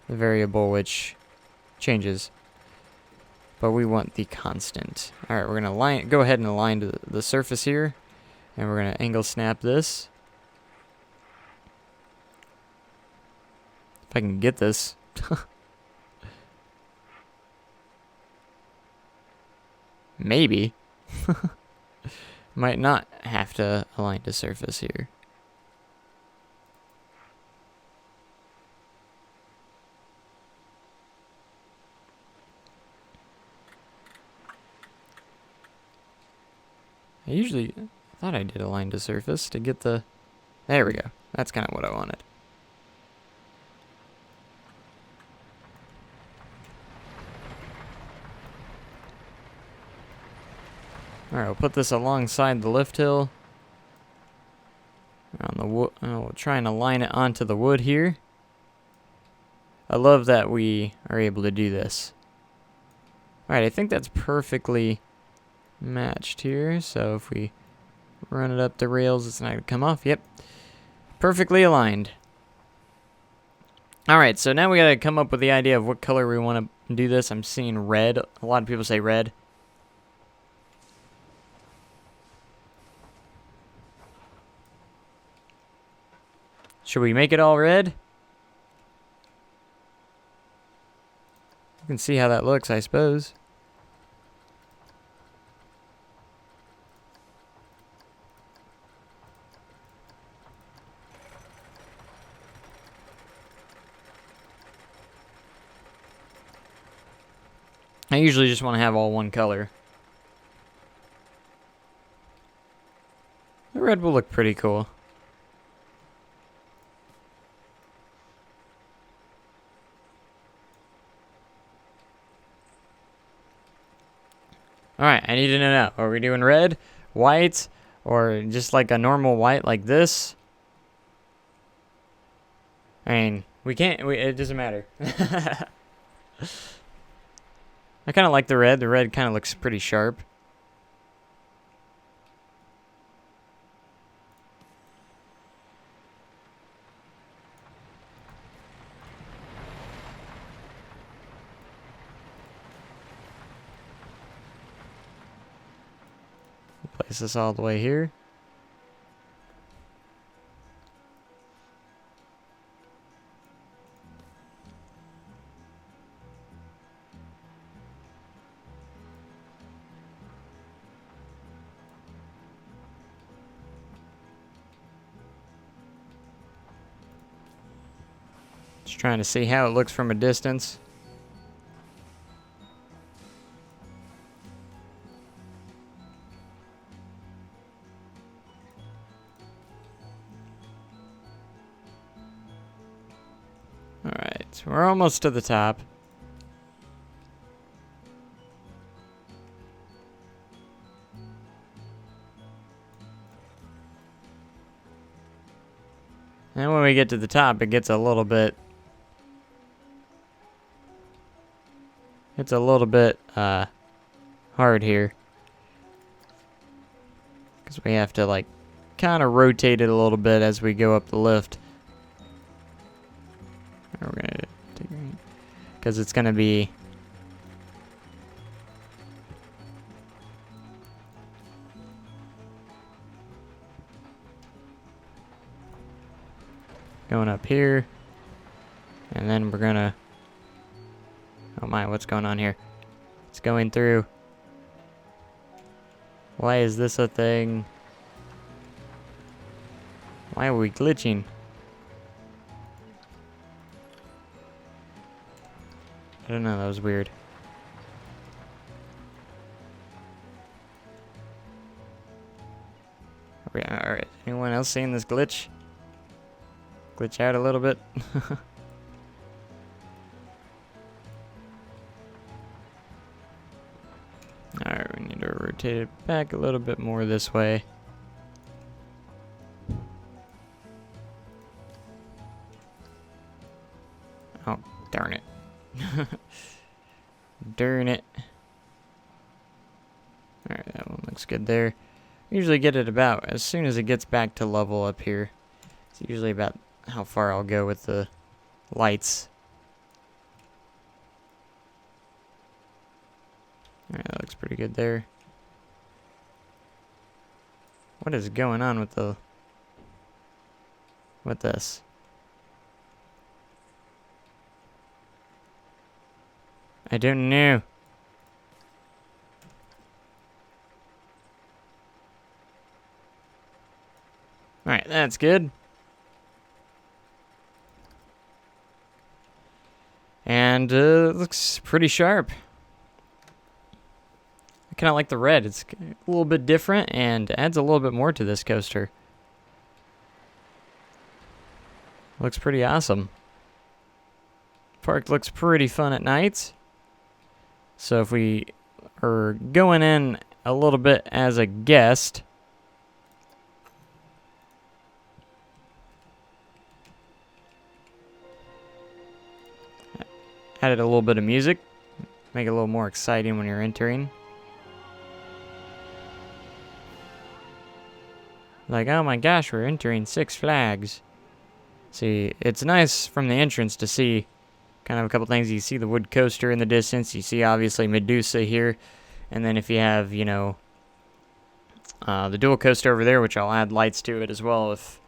the variable which changes. But we want the constant. Alright, we're going to go ahead and align the surface here. And we're going to angle snap this. If I can get this. Maybe. Might not have to align to surface here. I thought I did align to surface to get the... There we go. That's kind of what I wanted. Alright, we'll put this alongside the lift hill. On the wood, we'll try and align it onto the wood here. I love that we are able to do this. Alright, I think that's perfectly matched here. So if we run it up the rails, it's not going to come off. Yep. Perfectly aligned. Alright, so now we got to come up with the idea of what color we want to do this. I'm seeing red. A lot of people say red. Should we make it all red? You can see how that looks, I suppose. I usually just want to have all one color. The red will look pretty cool. Alright, I need to know now. Are we doing red, white, or just like a normal white like this? I mean, it doesn't matter. I kind of like the red. The red kind of looks pretty sharp. Place this all the way here. Just trying to see how it looks from a distance. Alright, we're almost to the top. And when we get to the top, it gets a little bit... It's a little bit hard here. Because we have to, like, kind of rotate it a little bit as we go up the lift. We're gonna take, because it's gonna be going up here, and then we're gonna, oh my, what's going on here? It's going through. Why is this a thing? Why are we glitching? I don't know, that was weird. Alright, else seeing this glitch? Glitch out a little bit. Alright, we need to rotate it back a little bit more this way. Oh, darn it. Darn it. Alright, that one looks good there. Usually get it about as soon as it gets back to level up here. It's usually about how far I'll go with the lights. Alright, that looks pretty good there. What is going on with this? I don't know. Alright, that's good. And looks pretty sharp. I kind of like the red. It's a little bit different and adds a little bit more to this coaster. Looks pretty awesome. Park looks pretty fun at night. So if we are going in a little bit as a guest, added a little bit of music, make it a little more exciting when you're entering. Like, oh my gosh, we're entering Six Flags. See, it's nice from the entrance to see kind of a couple things. You see the wood coaster in the distance. You see, obviously, Medusa here. And then if you have, you know, the dual coaster over there, which I'll add lights to it as well if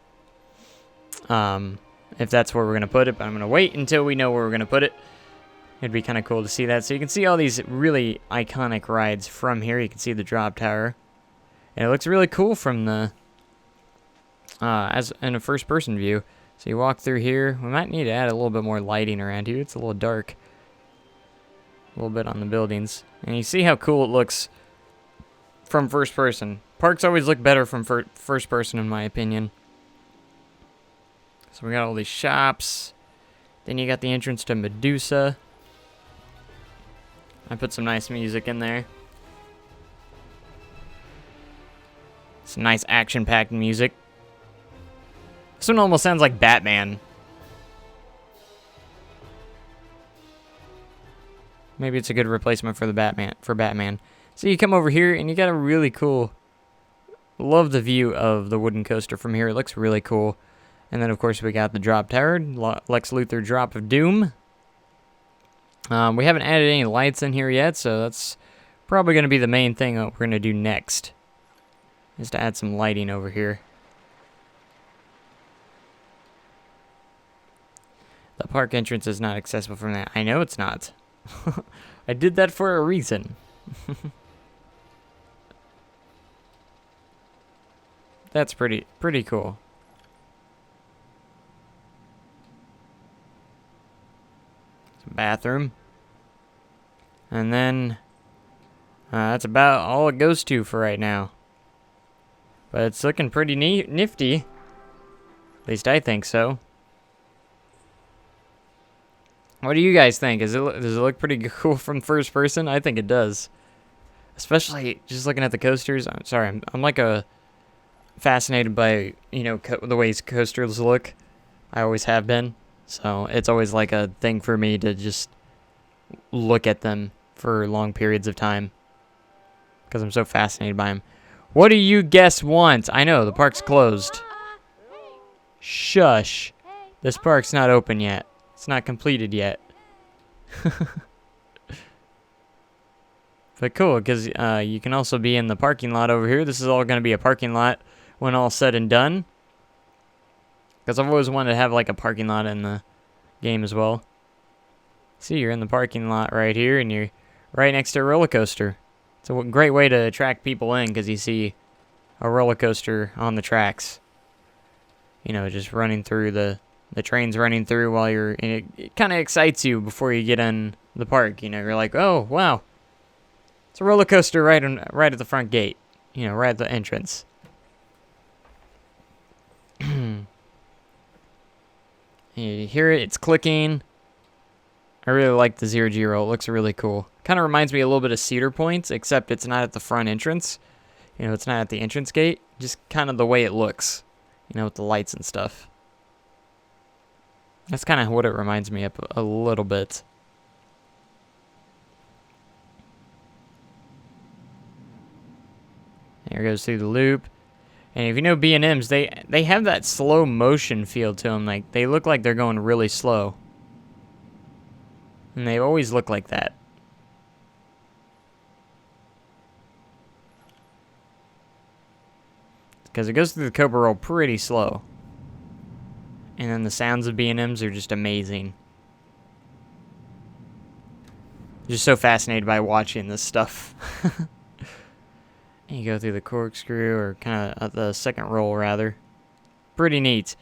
that's where we're going to put it. But I'm going to wait until we know where we're going to put it. It'd be kind of cool to see that. So you can see all these really iconic rides from here. You can see the drop tower. And it looks really cool from the, as in a first-person view. So you walk through here. We might need to add a little bit more lighting around here. It's a little dark. A little bit on the buildings. And you see how cool it looks from first person. Parks always look better from first person, in my opinion. So we got all these shops. Then you got the entrance to Medusa. I put some nice music in there. Some nice action-packed music. This one almost sounds like Batman. Maybe it's a good replacement for the Batman. So you come over here and you got a really cool. Love the view of the wooden coaster from here. It looks really cool. And then of course we got the drop tower, Lex Luthor Drop of Doom. We haven't added any lights in here yet, so that's probably going to be the main thing that we're going to do next. Is to add some lighting over here. The park entrance is not accessible from that. I know it's not. I did that for a reason. That's pretty cool. Some bathroom. And then that's about all it goes to for right now. But it's looking pretty nifty. At least I think so. What do you guys think? Does it look pretty cool from first person? I think it does. Especially just looking at the coasters. I'm sorry, I'm like fascinated by, you know, the way coasters look. I always have been. So it's always like a thing for me to just look at them for long periods of time. Because I'm so fascinated by them. What do you guess want? I know, the park's closed. Shush. This park's not open yet. It's not completed yet. But cool, because you can also be in the parking lot over here. This is all going to be a parking lot when all's said and done. Because I've always wanted to have like a parking lot in the game as well. See, you're in the parking lot right here, and you're right next to a roller coaster. It's a great way to attract people in, because you see a roller coaster on the tracks. You know, just running through the train's running through while you're in it. It kind of excites you before you get in the park. You know, you're like, oh, wow. It's a roller coaster right at the front gate. You know, right at the entrance. You hear it, it's clicking. I really like the zero-G roll. It looks really cool. Kind of reminds me a little bit of Cedar Point, except it's not at the front entrance. You know, it's not at the entrance gate. Just kind of the way it looks, you know, with the lights and stuff. That's kind of what it reminds me of a little bit. There it goes through the loop. And if you know B&Ms, they have that slow motion feel to them. Like, they look like they're going really slow. And they always look like that. Because it goes through the Cobra Roll pretty slow. And then the sounds of B&Ms are just amazing. Just so fascinated by watching this stuff. You go through the corkscrew, or kind of the second roll, rather. Pretty neat.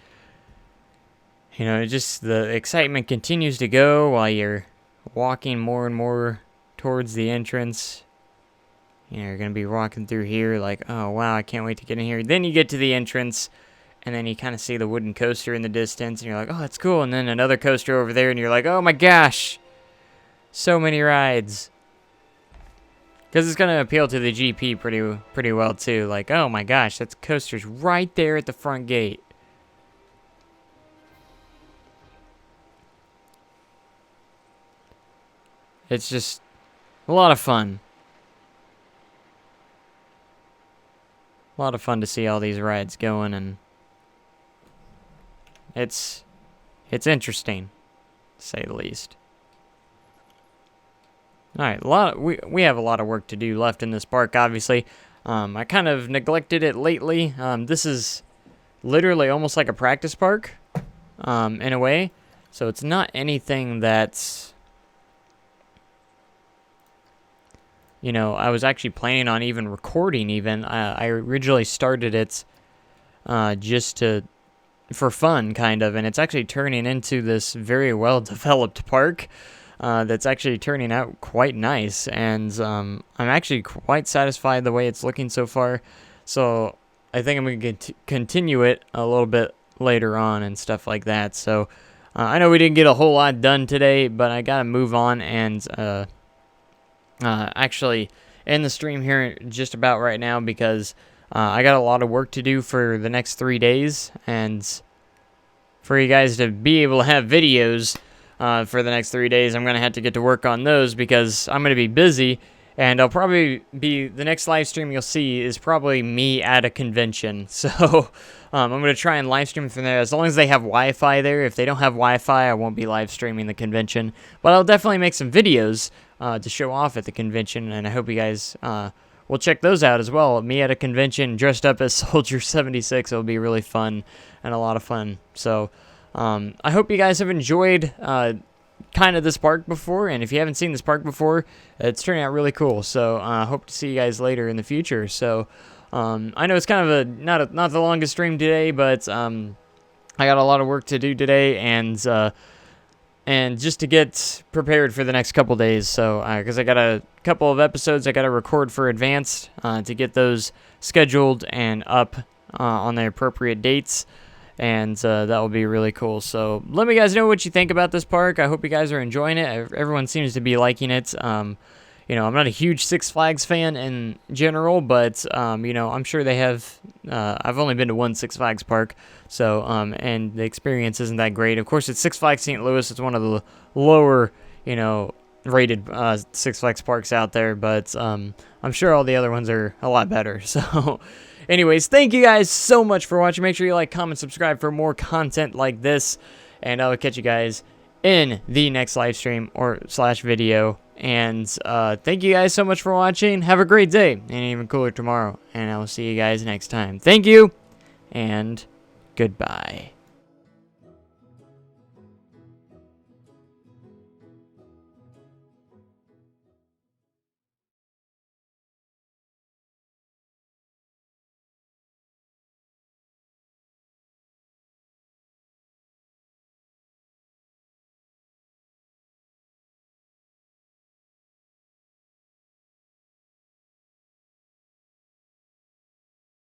You know, just the excitement continues to go while you're walking more and more towards the entrance. You know, you're going to be walking through here like, oh, wow, I can't wait to get in here. Then you get to the entrance, and then you kind of see the wooden coaster in the distance, and you're like, oh, that's cool. And then another coaster over there, and you're like, oh, my gosh. So many rides. Because it's going to appeal to the GP pretty well, too. Like, oh my gosh, that coaster's right there at the front gate. It's just a lot of fun. A lot of fun to see all these rides going, and it's interesting, to say the least. Alright, we have a lot of work to do left in this park, obviously. I kind of neglected it lately. This is literally almost like a practice park, in a way. So it's not anything that's, you know, I was actually planning on even recording even. I originally started it just for fun, kind of, and it's actually turning into this very well-developed park. That's actually turning out quite nice, and I'm actually quite satisfied the way it's looking so far. So I think I'm going to continue it a little bit later on and stuff like that. So I know we didn't get a whole lot done today, but I got to move on and actually end the stream here just about right now, because I got a lot of work to do for the next 3 days, and for you guys to be able to have videos for the next 3 days, I'm going to have to get to work on those, because I'm going to be busy, and I'll probably be, the next live stream you'll see is probably me at a convention. So I'm going to try and live stream from there, as long as they have Wi-Fi there. If they don't have Wi-Fi, I won't be live streaming the convention, but I'll definitely make some videos to show off at the convention, and I hope you guys will check those out as well. Me at a convention dressed up as Soldier 76, it'll be really fun and a lot of fun. So I hope you guys have enjoyed kind of this park before, and if you haven't seen this park before, it's turning out really cool. So I hope to see you guys later in the future. So I know it's kind of not the longest stream today, but I got a lot of work to do today, and just to get prepared for the next couple days. So because I got a couple of episodes I got to record for advanced to get those scheduled and up on the appropriate dates. And that will be really cool. So let me guys know what you think about this park. I hope you guys are enjoying it. Everyone seems to be liking it. You know, I'm not a huge Six Flags fan in general, but you know, I'm sure they have. I've only been to one Six Flags park, so and the experience isn't that great. Of course, it's Six Flags St. Louis. It's one of the lower, you know, rated Six Flags parks out there, but I'm sure all the other ones are a lot better. So. Anyways, thank you guys so much for watching. Make sure you like, comment, subscribe for more content like this. And I will catch you guys in the next live stream or / video. And thank you guys so much for watching. Have a great day and even cooler tomorrow. And I will see you guys next time. Thank you and goodbye.